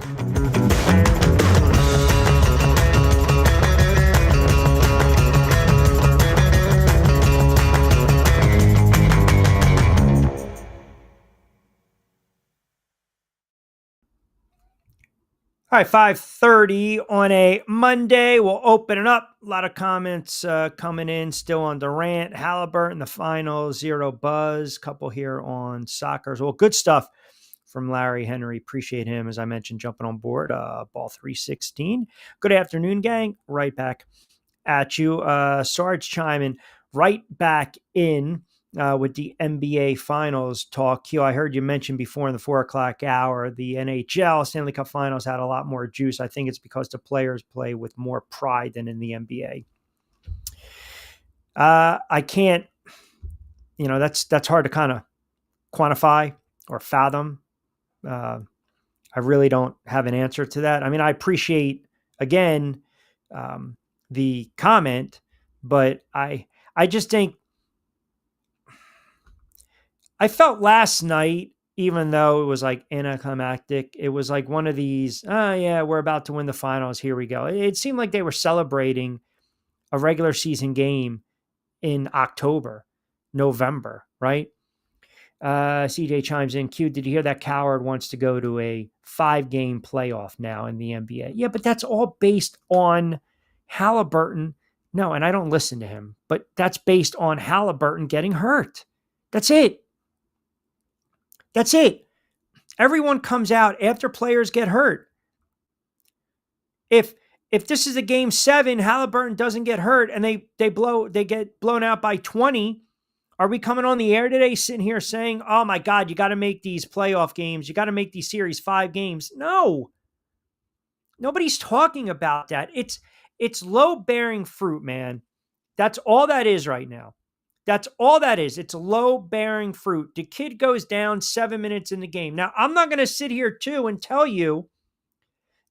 All right, 5:30 on a Monday. We'll open it up. A lot of comments coming in still on Durant, Halliburton, the finals, 0 buzz. Couple here on soccer. Well, good stuff from Larry Henry. Appreciate him, as I mentioned, jumping on board. Ball 316. Good afternoon, gang. Right back at you. Sarge chiming right back in with the NBA Finals talk. Q, I heard you mention before in the 4 o'clock hour, the NHL Stanley Cup Finals had a lot more juice. I think it's because the players play with more pride than in the NBA. I can't, that's hard to kind of quantify or fathom. I really don't have an answer to that. I mean, I appreciate, again, the comment, but I just think, I felt last night, even though it was like anticlimactic, it was like one of these, oh yeah, we're about to win the finals. Here we go. It seemed like they were celebrating a regular season game in October, November, right? CJ chimes in, Q, did you hear that Coward wants to go to a 5-game playoff now in the NBA? Yeah, but that's all based on Halliburton. No, and I don't listen to him, but that's based on Halliburton getting hurt. That's it. That's it. Everyone comes out after players get hurt. If this is a game 7, Halliburton doesn't get hurt and they get blown out by 20, are we coming on the air today sitting here saying, oh my God, you got to make these playoff games. You got to make these series 5 games. No. Nobody's talking about that. It's low-bearing fruit, man. That's all that is right now. That's all that is. It's low-bearing fruit. The kid goes down 7 minutes in the game. Now, I'm not going to sit here, too, and tell you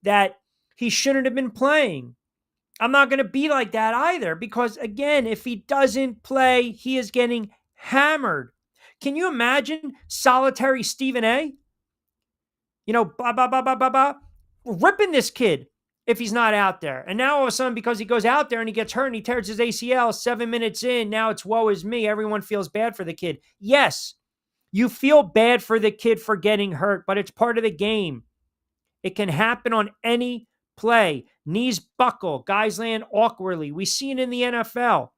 that he shouldn't have been playing. I'm not going to be like that either because, again, if he doesn't play, he is getting hammered. Can you imagine solitary Stephen A? Ripping this kid if he's not out there. And now all of a sudden, because he goes out there and he gets hurt and he tears his ACL 7 minutes in, now it's woe is me. Everyone feels bad for the kid. Yes, You feel bad for the kid for getting hurt, but it's part of the game. It can happen on any play. Knees buckle, guys land awkwardly. We see it in the NFL.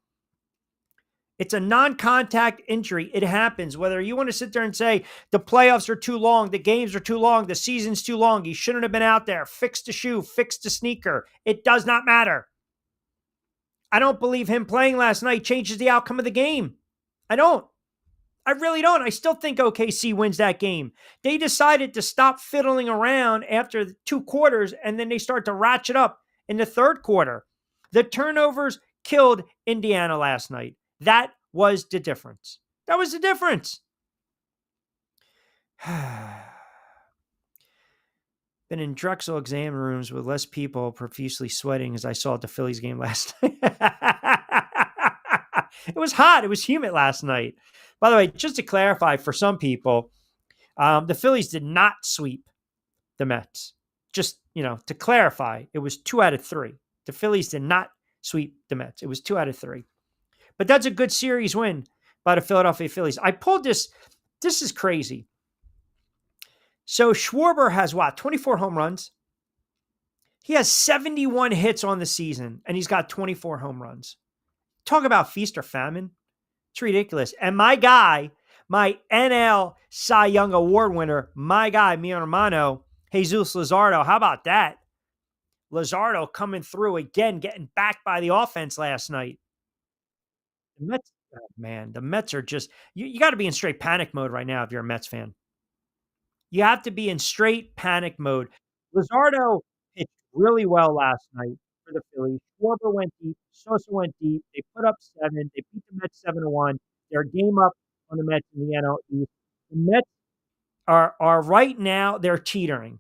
It's a non contact injury. It happens. Whether you want to sit there and say the playoffs are too long, the games are too long, the season's too long, he shouldn't have been out there, fix the shoe, fix the sneaker. It does not matter. I don't believe him playing last night changes the outcome of the game. I don't. I really don't. I still think OKC wins that game. They decided to stop fiddling around after 2 quarters, and then they start to ratchet up in the third quarter. The turnovers killed Indiana last night. That was the difference. That was the difference. Been in Drexel exam rooms with less people profusely sweating as I saw at the Phillies game last night. It was hot. It was humid last night. By the way, just to clarify for some people, the Phillies did not sweep the Mets. Just, to clarify, it was 2 out of 3. The Phillies did not sweep the Mets. It was 2 out of 3. But that's a good series win by the Philadelphia Phillies. I pulled this. This is crazy. So Schwarber has 24 home runs. He has 71 hits on the season, and he's got 24 home runs. Talk about feast or famine. It's ridiculous. And my guy, my NL Cy Young Award winner, my guy, mi hermano, Jesus Luzardo. How about that? Luzardo coming through again, getting backed by the offense last night. The Mets, the Mets are just, you got to be in straight panic mode right now if you're a Mets fan. You have to be in straight panic mode. Luzardo pitched really well last night for the Phillies. Schwarber went deep. Sosa went deep. They put up 7. They beat the Mets 7-1. They're a game up on the Mets in the NL East. The Mets are right now, they're teetering.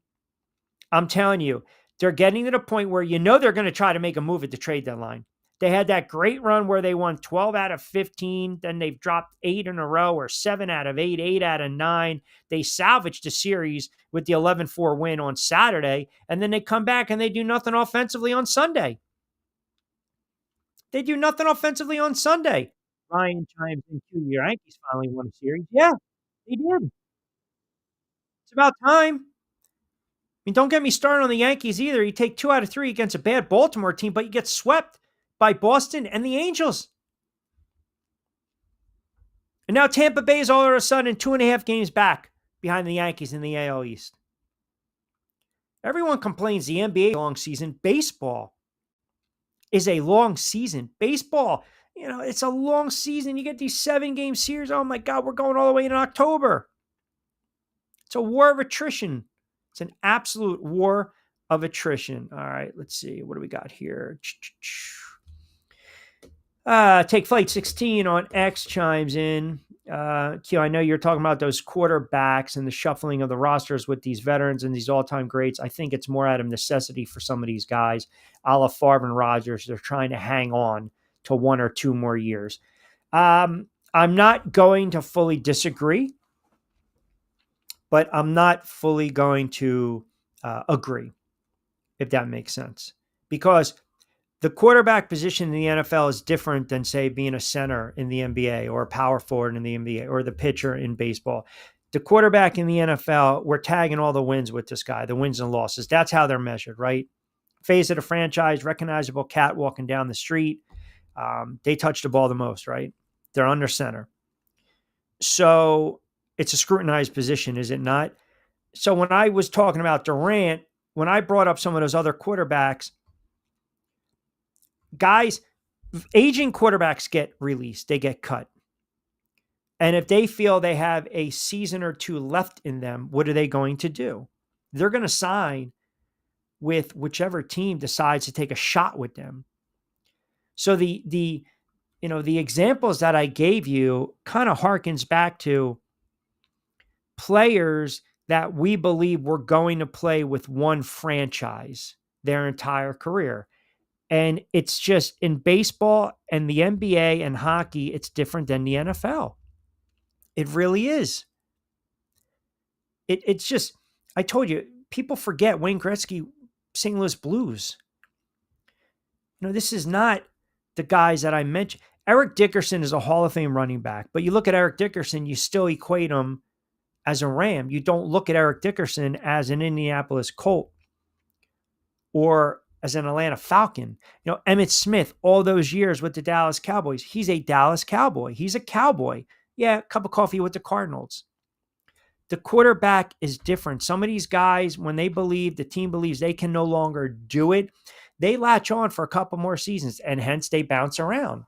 I'm telling you, they're getting to the point where they're going to try to make a move at the trade deadline. They had that great run where they won 12 out of 15. Then they've dropped 8 in a row, or 7 out of 8, 8 out of 9. They salvaged the series with the 11-4 win on Saturday. And then they come back and they do nothing offensively on Sunday. Ryan chimes in too. Your Yankees finally won a series. Yeah, they did. It's about time. Don't get me started on the Yankees either. You take 2 out of 3 against a bad Baltimore team, but you get swept by Boston and the Angels. And now Tampa Bay is all of a sudden 2.5 games back behind the Yankees in the AL East. Everyone complains the NBA is a long season. Baseball is a long season. Baseball, it's a long season. You get these 7-game series. Oh my God, we're going all the way in October. It's a war of attrition. It's an absolute war of attrition. All right, let's see. What do we got here? Take Flight 16 on X chimes in. Q, I know you're talking about those quarterbacks and the shuffling of the rosters with these veterans and these all-time greats. I think it's more out of necessity for some of these guys, a la Favre and Rodgers. They're trying to hang on to 1 or 2 more years. I'm not going to fully disagree, but I'm not fully going to agree, if that makes sense. Because the quarterback position in the NFL is different than, say, being a center in the NBA or a power forward in the NBA or the pitcher in baseball. The quarterback in the NFL, we're tagging all the wins with this guy, the wins and losses. That's how they're measured, right? Face of the franchise, recognizable cat walking down the street. They touch the ball the most, right? They're under center. So it's a scrutinized position, is it not? So when I was talking about Durant, when I brought up some of those other quarterbacks, guys, aging quarterbacks get released. They get cut. And if they feel they have a season or 2 left in them, what are they going to do? They're going to sign with whichever team decides to take a shot with them. So the examples that I gave you kind of harkens back to players that we believe were going to play with one franchise their entire career. And it's just in baseball and the NBA and hockey, it's different than the NFL. It really is. It's just, I told you, people forget Wayne Gretzky, St. Louis Blues. This is not the guys that I mentioned. Eric Dickerson is a Hall of Fame running back, but you look at Eric Dickerson, you still equate him as a Ram. You don't look at Eric Dickerson as an Indianapolis Colt or as an Atlanta Falcon. Emmitt Smith, all those years with the Dallas Cowboys, he's a Dallas Cowboy. He's a Cowboy. Yeah, cup of coffee with the Cardinals. The quarterback is different. Some of these guys, when the team believes they can no longer do it, they latch on for a couple more seasons, and hence they bounce around.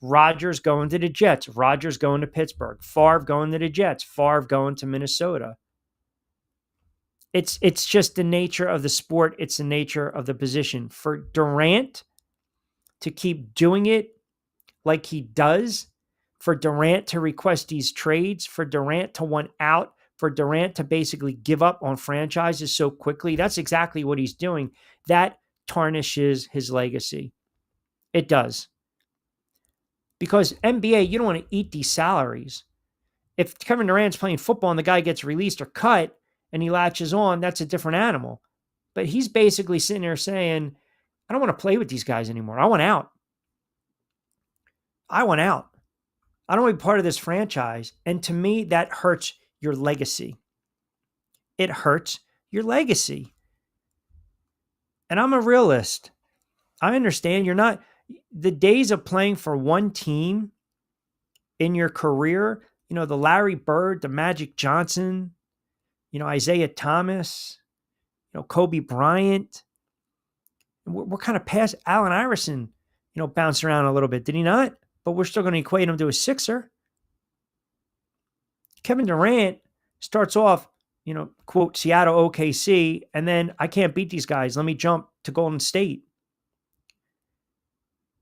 Rodgers going to the Jets, Rodgers going to Pittsburgh, Favre going to the Jets, Favre going to Minnesota. It's just the nature of the sport. It's the nature of the position. For Durant to keep doing it like he does, for Durant to request these trades, for Durant to want out, for Durant to basically give up on franchises so quickly, that's exactly what he's doing. That tarnishes his legacy. It does. Because NBA, you don't want to eat these salaries. If Kevin Durant's playing football and the guy gets released or cut and he latches on, that's a different animal. But he's basically sitting there saying, I don't want to play with these guys anymore. I want out. I want out. I don't want to be part of this franchise. And to me, that hurts your legacy. It hurts your legacy. And I'm a realist. I understand the days of playing for one team in your career, the Larry Bird, the Magic Johnson, Isaiah Thomas, Kobe Bryant. We're kind of past Allen Iverson, bounced around a little bit. Did he not? But we're still going to equate him to a Sixer. Kevin Durant starts off, quote, Seattle OKC, and then I can't beat these guys. Let me jump to Golden State.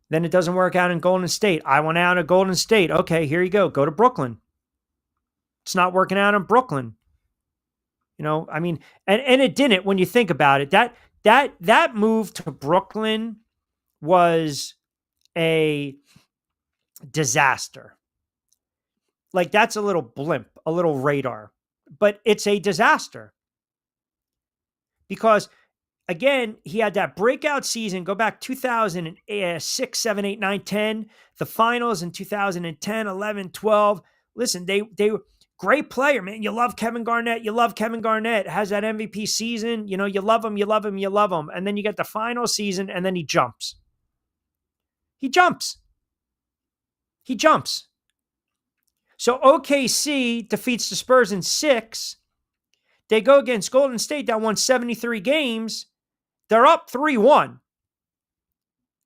Then it doesn't work out in Golden State. I want out of Golden State. Okay, here you go. Go to Brooklyn. It's not working out in Brooklyn. And it didn't when you think about it. That move to Brooklyn was a disaster. Like, that's a little blimp, a little radar, but it's a disaster. Because again, he had that breakout season, go back 2006, 7, 8, 9, 10, the finals in 2010, 11, 12. Listen, they were great player, man. You love Kevin Garnett. You love Kevin Garnett. Has that MVP season. You love him, you love him, you love him. And then you get the final season and then he jumps. He jumps. So OKC defeats the Spurs in 6. They go against Golden State that won 73 games. They're up 3-1.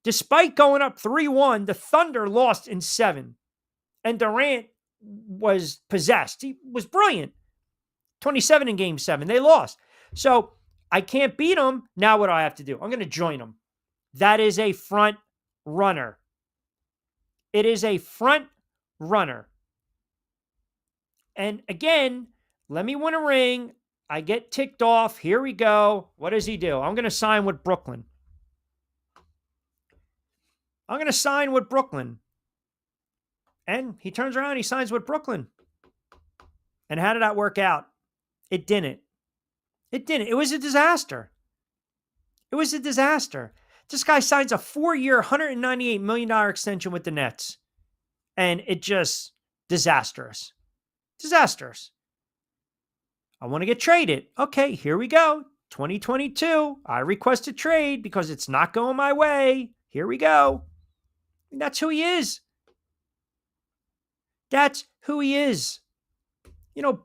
Despite going up 3-1, the Thunder lost in 7. And Durant was possessed. He was brilliant. 27 in game 7. They lost. So I can't beat them. Now what do I have to do? I'm going to join them. That is a front runner. It is a front runner. And again, let me win a ring. I get ticked off. Here we go. What does he do? I'm going to sign with Brooklyn. And he turns around, he signs with Brooklyn. And how did that work out? It didn't. It was a disaster. This guy signs a 4-year, $198 million extension with the Nets. And it just disastrous. I want to get traded. Okay, here we go. 2022. I request a trade because it's not going my way. Here we go. And that's who he is.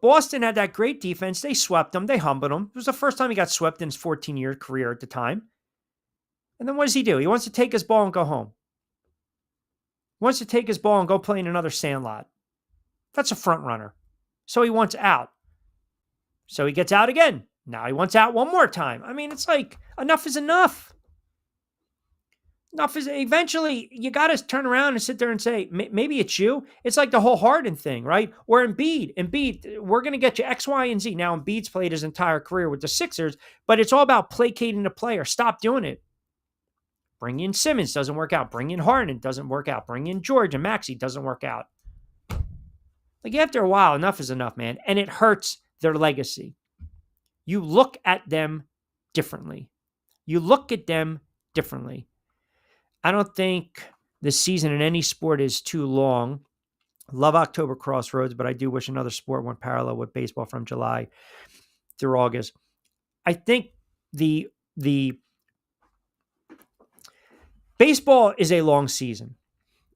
Boston had that great defense. They swept him. They humbled him. It was the first time he got swept in his 14-year career at the time. And then what does he do? He wants to take his ball and go home. He wants to take his ball and go play in another sandlot. That's a front runner. So he wants out. So he gets out again. Now he wants out one more time. I mean, it's like, enough is enough. Eventually, you got to turn around and sit there and say, maybe it's you. It's like the whole Harden thing, right? Or Embiid, we're going to get you X, Y, and Z. Now, Embiid's played his entire career with the Sixers, but it's all about placating the player. Stop doing it. Bring in Simmons, doesn't work out. Bring in Harden, doesn't work out. Bring in George and Maxey, doesn't work out. Like, after a while, enough is enough, man. And it hurts their legacy. You look at them differently. I don't think This season in any sport is too long. Love October crossroads, but I do wish another sport went parallel with baseball from July through August. I think the baseball is a long season,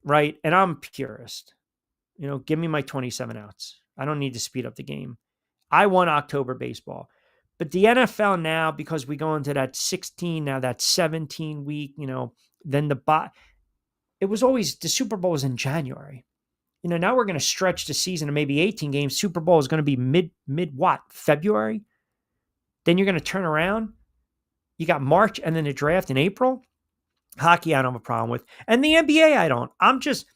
right? And I'm a purist. Give me my 27 outs. I don't need to speed up the game. I want October baseball. But the NFL now, because we go into that 16, now that 17 week, then it was always the Super Bowl was in January. Now we're going to stretch the season to maybe 18 games. Super Bowl is going to be mid what? February? Then you're going to turn around. You got March and then the draft in April. Hockey, I don't have a problem with. And the NBA, I don't. I'm just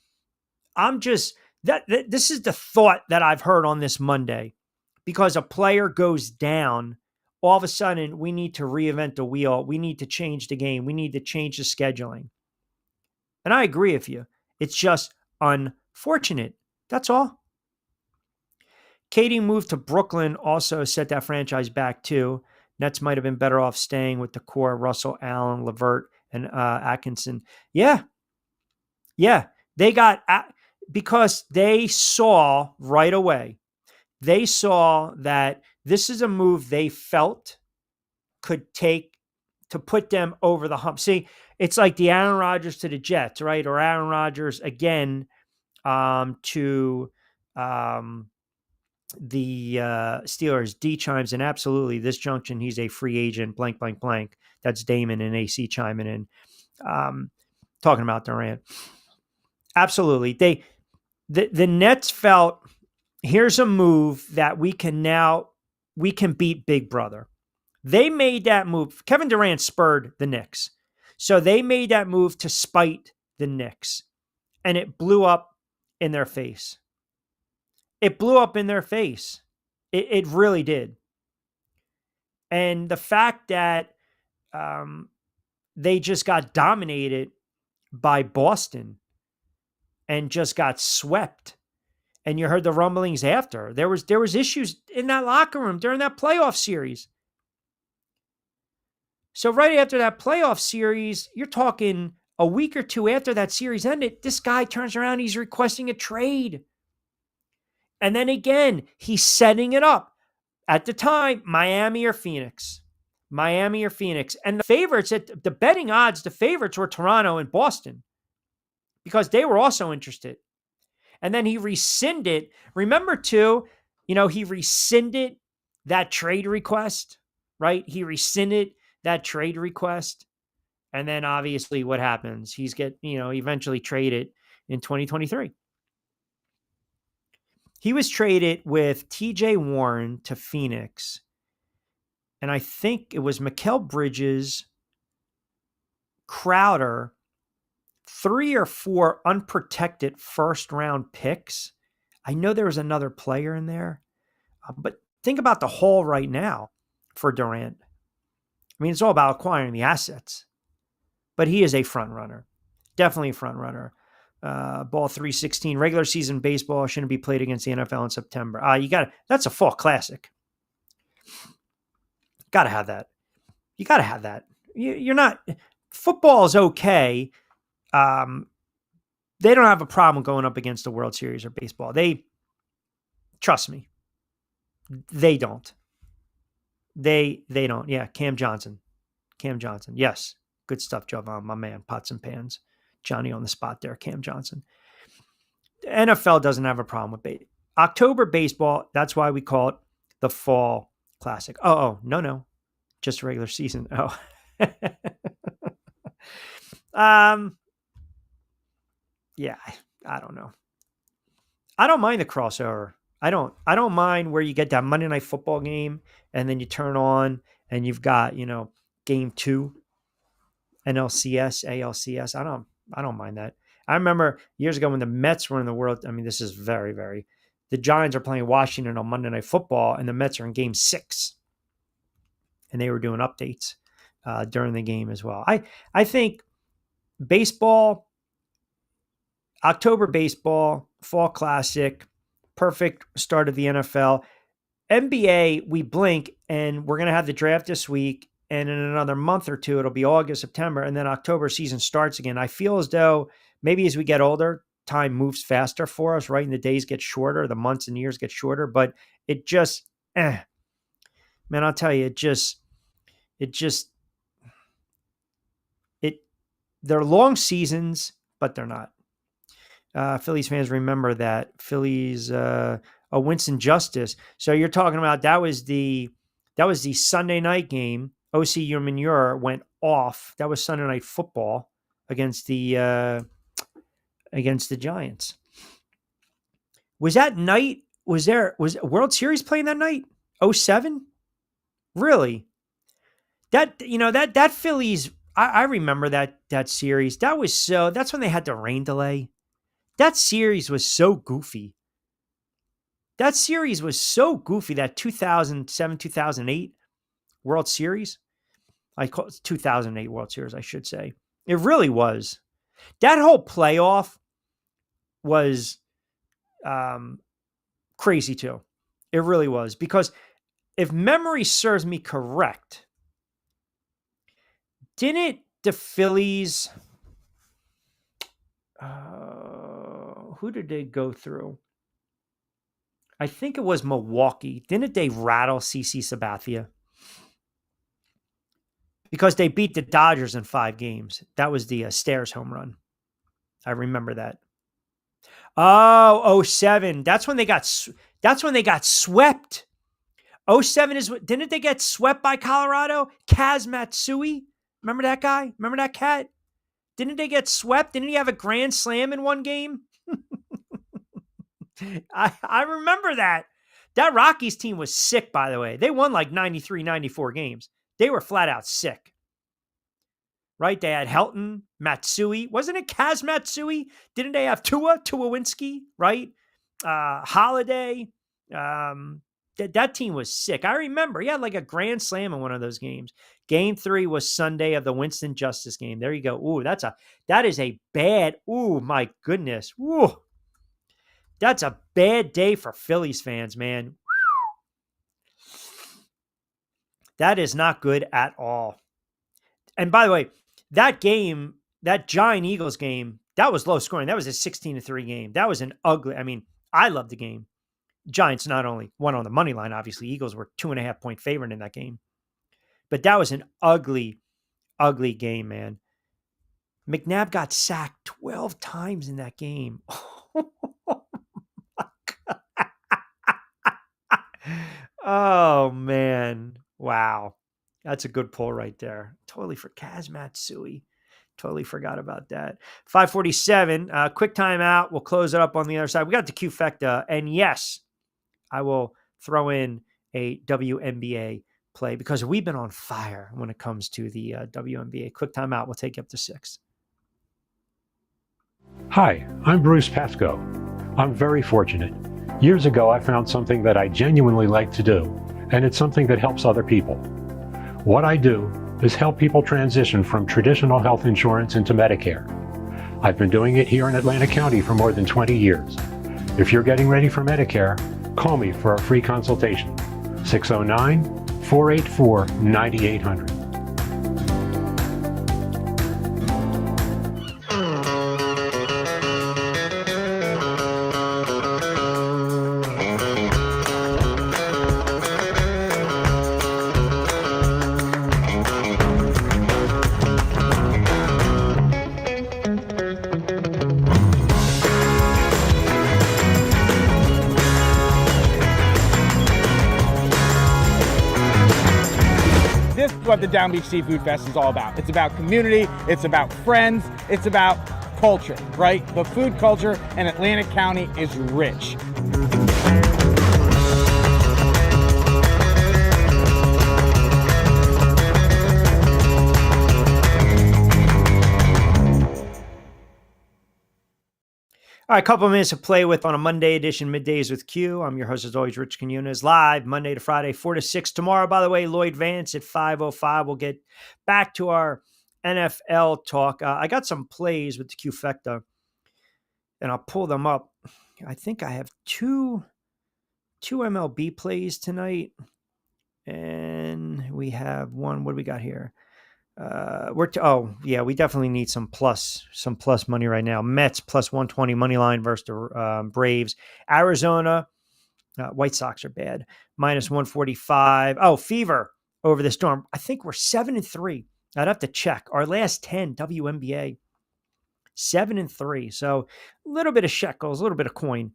this is the thought that I've heard on this Monday. Because a player goes down, all of a sudden we need to reinvent the wheel. We need to change the game. We need to change the scheduling. And I agree with you. It's just unfortunate. That's all. Katie moved to Brooklyn, also set that franchise back too. Nets might have been better off staying with the core, Russell, Allen, LeVert, and Atkinson. Yeah. They got, because they saw right away, they saw that this is a move they felt could take to put them over the hump. See, it's like the Aaron Rodgers to the Jets, right? Or Aaron Rodgers again to the Steelers. D chimes in, absolutely. This junction, he's a free agent, blank, blank, blank. That's Damon and AC chiming in. Talking about Durant. Absolutely. The Nets felt, here's a move that we can beat Big Brother. They made that move. Kevin Durant spurred the Knicks. So they made that move to spite the Knicks. And it blew up in their face. It blew up in their face. It really did. And the fact that they just got dominated by Boston and just got swept. And you heard the rumblings after. There was issues in that locker room during that playoff series. So right after that playoff series, you're talking a week or two after that series ended, this guy turns around, he's requesting a trade. And then again, he's setting it up. At the time, Miami or Phoenix. Miami or Phoenix. And the favorites, the betting odds, the favorites were Toronto and Boston because they were also interested. And then he rescinded. Remember, too, he rescinded that trade request, right? He rescinded that trade request. And then obviously what happens? He's eventually traded in 2023. He was traded with TJ Warren to Phoenix. And I think it was Mikal Bridges, Crowder, 3 or 4 unprotected first-round picks. I know there was another player in there. But think about the haul right now for Durant. I mean, it's all about acquiring the assets. But he is a front runner. Definitely a front runner. Ball 316. Regular season baseball shouldn't be played against the NFL in September. That's a fall classic. Got to have that. You got to have that. You're not. Football is okay. They don't have a problem going up against the World Series or baseball. Trust me. They don't. They don't. Yeah, Cam Johnson. Yes. Good stuff, Jovan, my man. Pots and pans. Johnny on the spot there, Cam Johnson. The NFL doesn't have a problem with October baseball. That's why we call it the fall classic. No. Just regular season. Oh. Yeah, I don't know. I don't mind the crossover. I don't mind where you get that Monday Night Football game and then you turn on and you've got, game 2, NLCS, ALCS. I don't mind that. I remember years ago when the Mets were in the World. I mean, this is very, very. The Giants are playing Washington on Monday Night Football, and the Mets are in Game 6, and they were doing updates during the game as well. I think baseball, October baseball, fall classic, perfect start of the NFL. NBA, we blink, and we're going to have the draft this week. And in another month or two, it'll be August, September, and then October season starts again. I feel as though maybe as we get older, time moves faster for us, right? And the days get shorter, the months and years get shorter, but it just, man, I'll tell you, it just, it, they're long seasons, but they're not. Phillies fans remember that. Phillies, a Winston Justice. So you're talking about that was the Sunday night game. O.C. Manure went off. That was Sunday Night Football against the Giants. Was that night? Was World Series playing that night? 07? Really? That Phillies. I remember that series. That's when they had the rain delay. That series was so goofy. That 2007, 2008 World Series. I call it 2008 World Series, I should say. It really was. That whole playoff was crazy too. It really was. Because if memory serves me correct, didn't the Phillies, who did they go through? I think it was Milwaukee. Didn't they rattle CC Sabathia? Because they beat the Dodgers in 5 games. That was the Stairs home run. I remember that. Oh, 07. That's when they got swept. 07 is what, didn't they get swept by Colorado? Kaz Matsui. Remember that guy? Remember that cat? Didn't they get swept? Didn't he have a grand slam in one game? I remember that. That Rockies team was sick, by the way. They won like 93, 94 games. They were flat out sick. Right? They had Helton, Matsui. Wasn't it Kaz Matsui? Didn't they have Tuwawinski, right? Holiday. That team was sick. I remember he had like a grand slam in one of those games. Game 3 was Sunday of the Winston Justice game. There you go. Ooh, that is a bad, ooh, my goodness. Ooh. That's a bad day for Phillies fans, man. That is not good at all. And by the way, that game, that Giant Eagles game, that was low scoring. That was a 16-3 game. That was an ugly, I love the game. Giants not only won on the money line, obviously, Eagles were 2.5 point favorite in that game. But that was an ugly, ugly game, man. McNabb got sacked 12 times in that game. Oh, man. Wow. That's a good pull right there. Totally for Kaz Matsui. Totally forgot about that. 5:47. Quick timeout. We'll close it up on the other side. We got the Q-Fecta. And yes, I will throw in a WNBA play because we've been on fire when it comes to the WNBA. Quick timeout. We'll take you up to 6. Hi, I'm Bruce Pascoe. I'm very fortunate. Years ago, I found something that I genuinely like to do, and it's something that helps other people. What I do is help people transition from traditional health insurance into Medicare. I've been doing it here in Atlantic County for more than 20 years. If you're getting ready for Medicare, call me for a free consultation. 609-484-9800. This is what the Down Beach Seafood Fest is all about. It's about community, it's about friends, it's about culture, right? The food culture in Atlantic County is rich. All right, a couple of minutes to play with on a Monday edition, Middays with Q. I'm your host, as always, Rich Quiñones, live Monday to Friday, 4 to 6. Tomorrow, by the way, Lloyd Vance at 5:05. We'll get back to our NFL talk. I got some plays with the Q-Fecta, and I'll pull them up. I think I have two MLB plays tonight, and we have one. What do we got here? We definitely need some plus money right now. Mets plus 120 money line versus the Braves. Arizona, White Sox are bad, minus 145. Oh, Fever over the Storm. I think we're 7-3. I'd have to check our last 10 WNBA. 7-3. So a little bit of shekels, a little bit of coin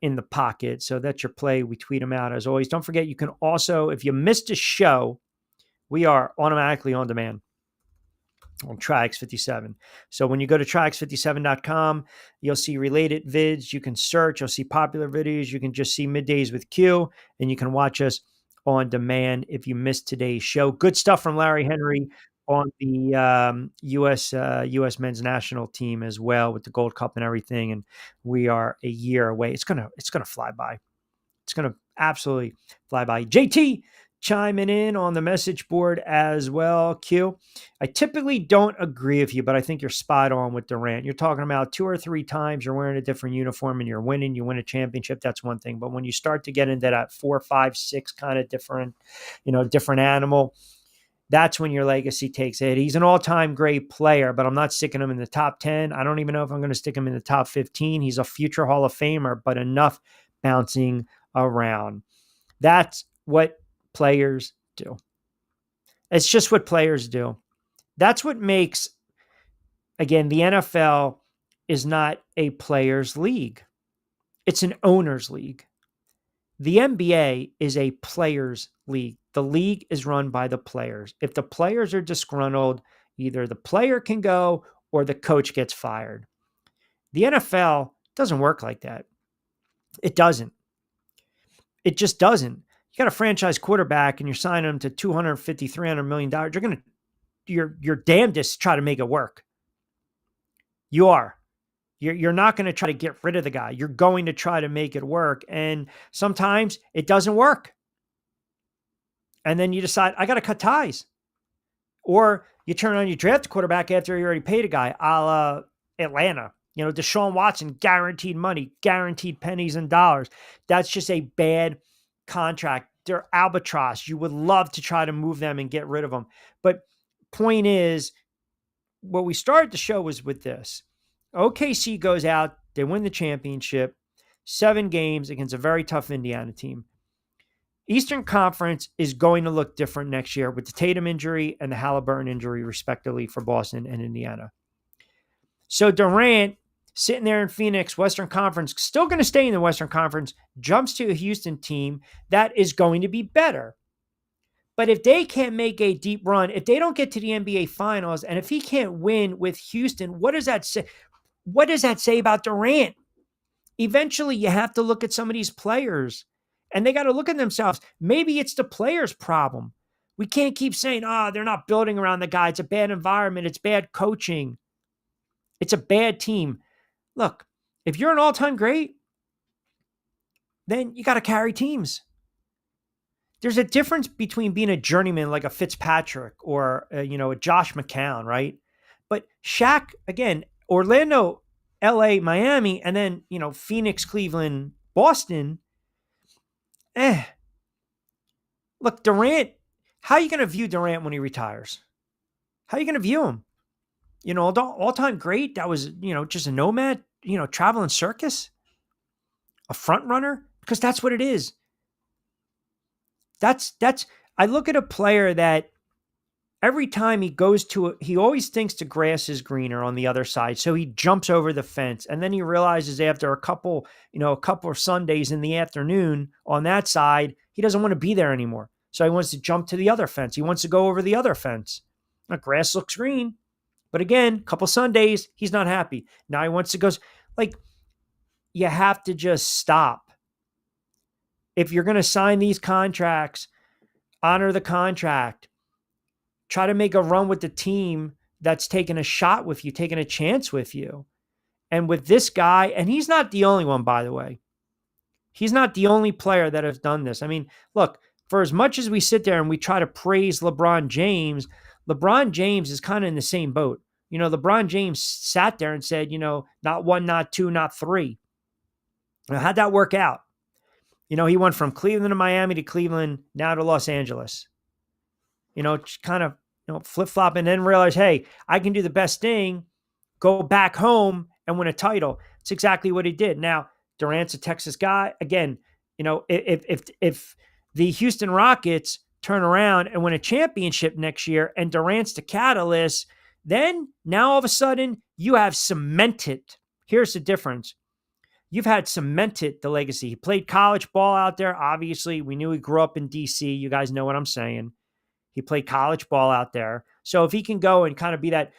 in the pocket. So that's your play. We tweet them out as always. Don't forget, you can also, if you missed a show, we are automatically on demand on TriX57. So when you go to TriX57.com, you'll see related vids. You can search, you'll see popular videos. You can just see Middays with Q, and you can watch us on demand if you missed today's show. Good stuff from Larry Henry on the U.S. men's national team as well with the Gold Cup and everything. And we are a year away. It's gonna fly by. It's going to absolutely fly by. JT chiming in on the message board as well. Q, I typically don't agree with you, but I think you're spot on with Durant. You're talking about 2 or 3 times you're wearing a different uniform and you're winning. You win a championship. That's one thing. But when you start to get into that 4, 5, 6 kind of different animal, that's when your legacy takes it. He's an all-time great player, but I'm not sticking him in the top 10. I don't even know if I'm going to stick him in the top 15. He's a future Hall of Famer, but enough bouncing around. That's what players do. It's just what players do. That's what makes, again, the NFL is not a players' league. It's an owners' league. The NBA is a players' league. The league is run by the players. If the players are disgruntled, either the player can go or the coach gets fired. The NFL doesn't work like that. It doesn't. It just doesn't. You got a franchise quarterback and you're signing him to $250, $300 million. You're damnedest to try to make it work. You are. You're not going to try to get rid of the guy. You're going to try to make it work. And sometimes it doesn't work. And then you decide, I got to cut ties. Or you turn on your draft quarterback after you already paid a guy, a la Atlanta. Deshaun Watson, guaranteed money, guaranteed pennies and dollars. That's just a bad contract. They're albatross. You would love to try to move them and get rid of them. But point is, what we started the show was with this. OKC goes out, they win the championship, 7 games against a very tough Indiana team. Eastern Conference is going to look different next year with the Tatum injury and the Halliburton injury, respectively, for Boston and Indiana. So Durant, sitting there in Phoenix, Western Conference, still going to stay in the Western Conference, jumps to a Houston team that is going to be better. But if they can't make a deep run, if they don't get to the NBA Finals, and if he can't win with Houston, what does that say? What does that say about Durant? Eventually, you have to look at some of these players, and they got to look at themselves. Maybe it's the players' problem. We can't keep saying, they're not building around the guy. It's a bad environment. It's bad coaching. It's a bad team. Look, if you're an all-time great, then you got to carry teams. There's a difference between being a journeyman like a Fitzpatrick or, a Josh McCown, right? But Shaq, again, Orlando, LA, Miami, and then, Phoenix, Cleveland, Boston. Look, Durant, how are you going to view Durant when he retires? How are you going to view him? All-time great. That was, just a nomad, traveling circus, a front runner, because that's what it is. I look at a player that every time he always thinks the grass is greener on the other side. So he jumps over the fence, and then he realizes after a couple of Sundays in the afternoon on that side, he doesn't want to be there anymore. So he wants to jump to the other fence. He wants to go over the other fence. The grass looks green. But again, a couple Sundays, he's not happy. Now he wants to go. You have to just stop. If you're going to sign these contracts, honor the contract. Try to make a run with the team that's taking a shot with you, taking a chance with you. And with this guy, and he's not the only one, by the way. He's not the only player that has done this. I mean, look, for as much as we sit there and we try to praise LeBron James is kind of in the same boat. LeBron James sat there and said, not 1, not 2, not 3. Now, how'd that work out? He went from Cleveland to Miami to Cleveland, now to Los Angeles. Kind of flip-flop and then realize, hey, I can do the best thing, go back home and win a title. It's exactly what he did. Now, Durant's a Texas guy. Again, if the Houston Rockets turn around and win a championship next year and Durant's the catalyst, then now all of a sudden you have cemented. Here's the difference. You've had cemented the legacy. He played college ball out there. Obviously, we knew he grew up in DC. You guys know what I'm saying. He played college ball out there. So if he can go and kind of be that,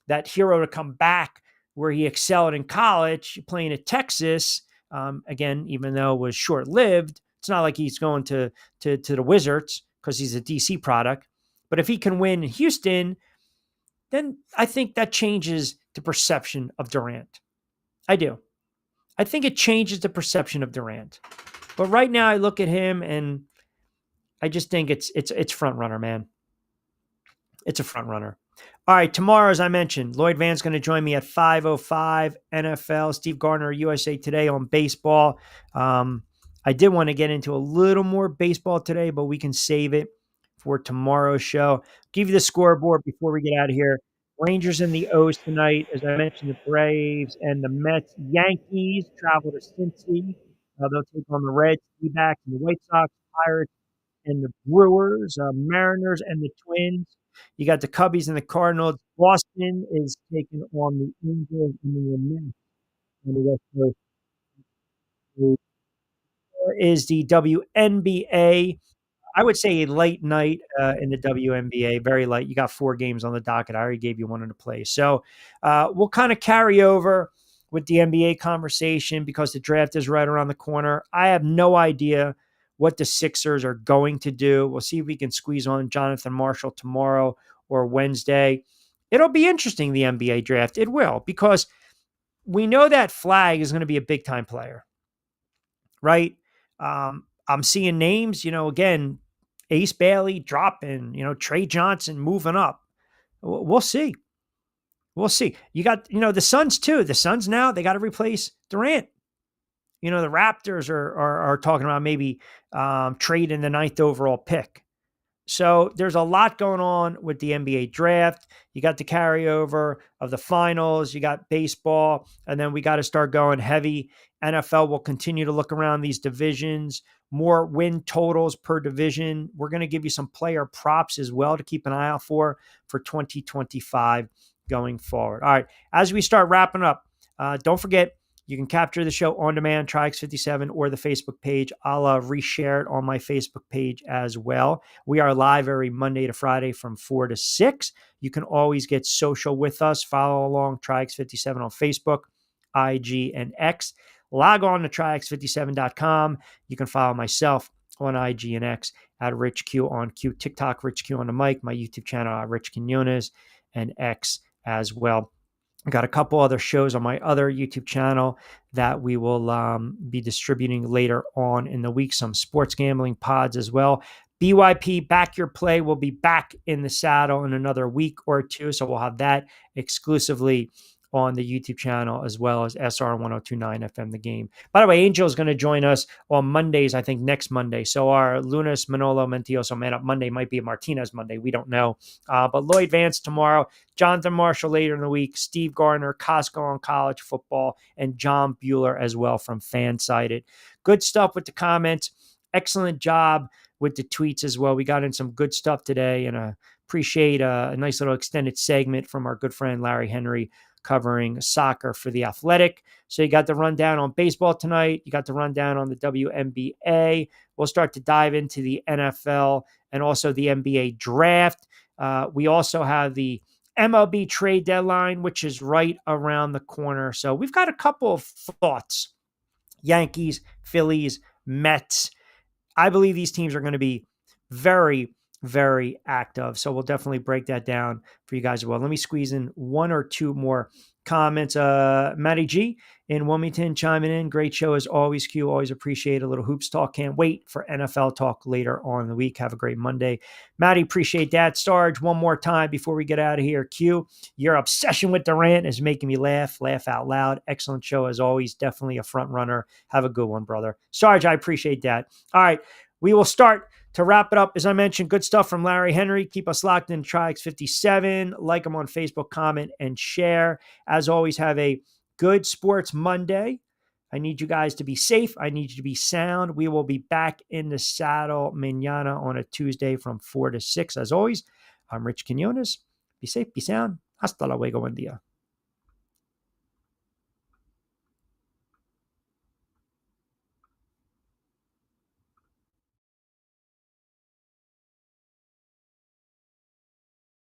that hero to come back where he excelled in college, playing at Texas, again, even though it was short-lived, it's not like he's going to the Wizards because he's a DC product. But if he can win in Houston, then I think that changes the perception of Durant. I do. I think it changes the perception of Durant. But right now I look at him and I just think it's front runner, man. It's a front runner. All right, tomorrow, as I mentioned, Lloyd Vann's going to join me at 5:05 NFL. Steve Gardner, USA Today on baseball. I did want to get into a little more baseball today, but we can save it for tomorrow's show. Give you the scoreboard before we get out of here. Rangers and the O's tonight. As I mentioned, the Braves and the Mets. Yankees travel to Cincy. They'll take on the Reds, D-backs, and the White Sox, Pirates, and the Brewers, Mariners, and the Twins. You got the Cubbies and the Cardinals. Boston is taking on the Angels and the Mets on the West Coast. There is the WNBA. I would say a late night in the WNBA, very light. You got 4 games on the docket. I already gave you one in the play. So we'll kind of carry over with the NBA conversation because the draft is right around the corner. I have no idea what the Sixers are going to do. We'll see if we can squeeze on Jonathan Marshall tomorrow or Wednesday. It'll be interesting, the NBA draft. It will, because we know that Flag is going to be a big-time player, right? I'm seeing names, again, Ace Bailey dropping, Trey Johnson moving up. We'll see. We'll see. You got, the Suns too. The Suns now, they got to replace Durant. The Raptors are talking about maybe trading the 9th overall pick. So there's a lot going on with the NBA draft. You got the carryover of the finals. You got baseball. And then we got to start going heavy. NFL will continue to look around these divisions, more win totals per division. We're going to give you some player props as well to keep an eye out for 2025 going forward. All right. As we start wrapping up, don't forget, you can capture the show on demand, TriX57, or the Facebook page. I'll reshare it on my Facebook page as well. We are live every Monday to Friday from 4 to 6. You can always get social with us. Follow along TriX57 on Facebook, IG, and X. Log on to TriX57.com. You can follow myself on IG and X at RichQ on Q, TikTok, RichQ on the mic, my YouTube channel at Rich Quiñones, and X as well. I got a couple other shows on my other YouTube channel that we will be distributing later on in the week. Some sports gambling pods as well. BYP, Back Your Play, will be back in the saddle in another week or two. So we'll have that exclusively on the YouTube channel, as well as SR 1029 FM The Game. By the way, Angel is going to join us on Mondays, I think next Monday. So our Lunas, Manolo, Mantioso Man Up Monday might be a Martinez Monday. We don't know. But Lloyd Vance tomorrow, Jonathan Marshall later in the week, Steve Gardner, Costco on college football, and John Bueller as well from Fansided. Good stuff with the comments. Excellent job with the tweets as well. We got in some good stuff today, and appreciate a nice little extended segment from our good friend Larry Henry covering soccer for The Athletic. So you got the rundown on baseball tonight. You got the rundown on the WNBA. We'll start to dive into the NFL and also the NBA draft. We also have the MLB trade deadline, which is right around the corner. So we've got a couple of thoughts. Yankees, Phillies, Mets. I believe these teams are going to be very, very active. So we'll definitely break that down for you guys as well. Let me squeeze in one or two more comments. Matty G in Wilmington chiming in. Great show as always, Q. Always appreciate a little hoops talk. Can't wait for NFL talk later on in the week. Have a great Monday. Matty, appreciate that. Sarge, one more time before we get out of here. Q, your obsession with Durant is making me laugh out loud. Excellent show as always. Definitely a front runner. Have a good one, brother. Sarge, I appreciate that. All right. We will start To wrap it up, as I mentioned, good stuff from Larry Henry. Keep us locked in TriX57. Like them on Facebook, comment, and share. As always, have a good Sports Monday. I need you guys to be safe. I need you to be sound. We will be back in the saddle mañana on a Tuesday from 4 to 6. As always, I'm Rich Quiñones. Be safe, be sound. Hasta luego, buen día.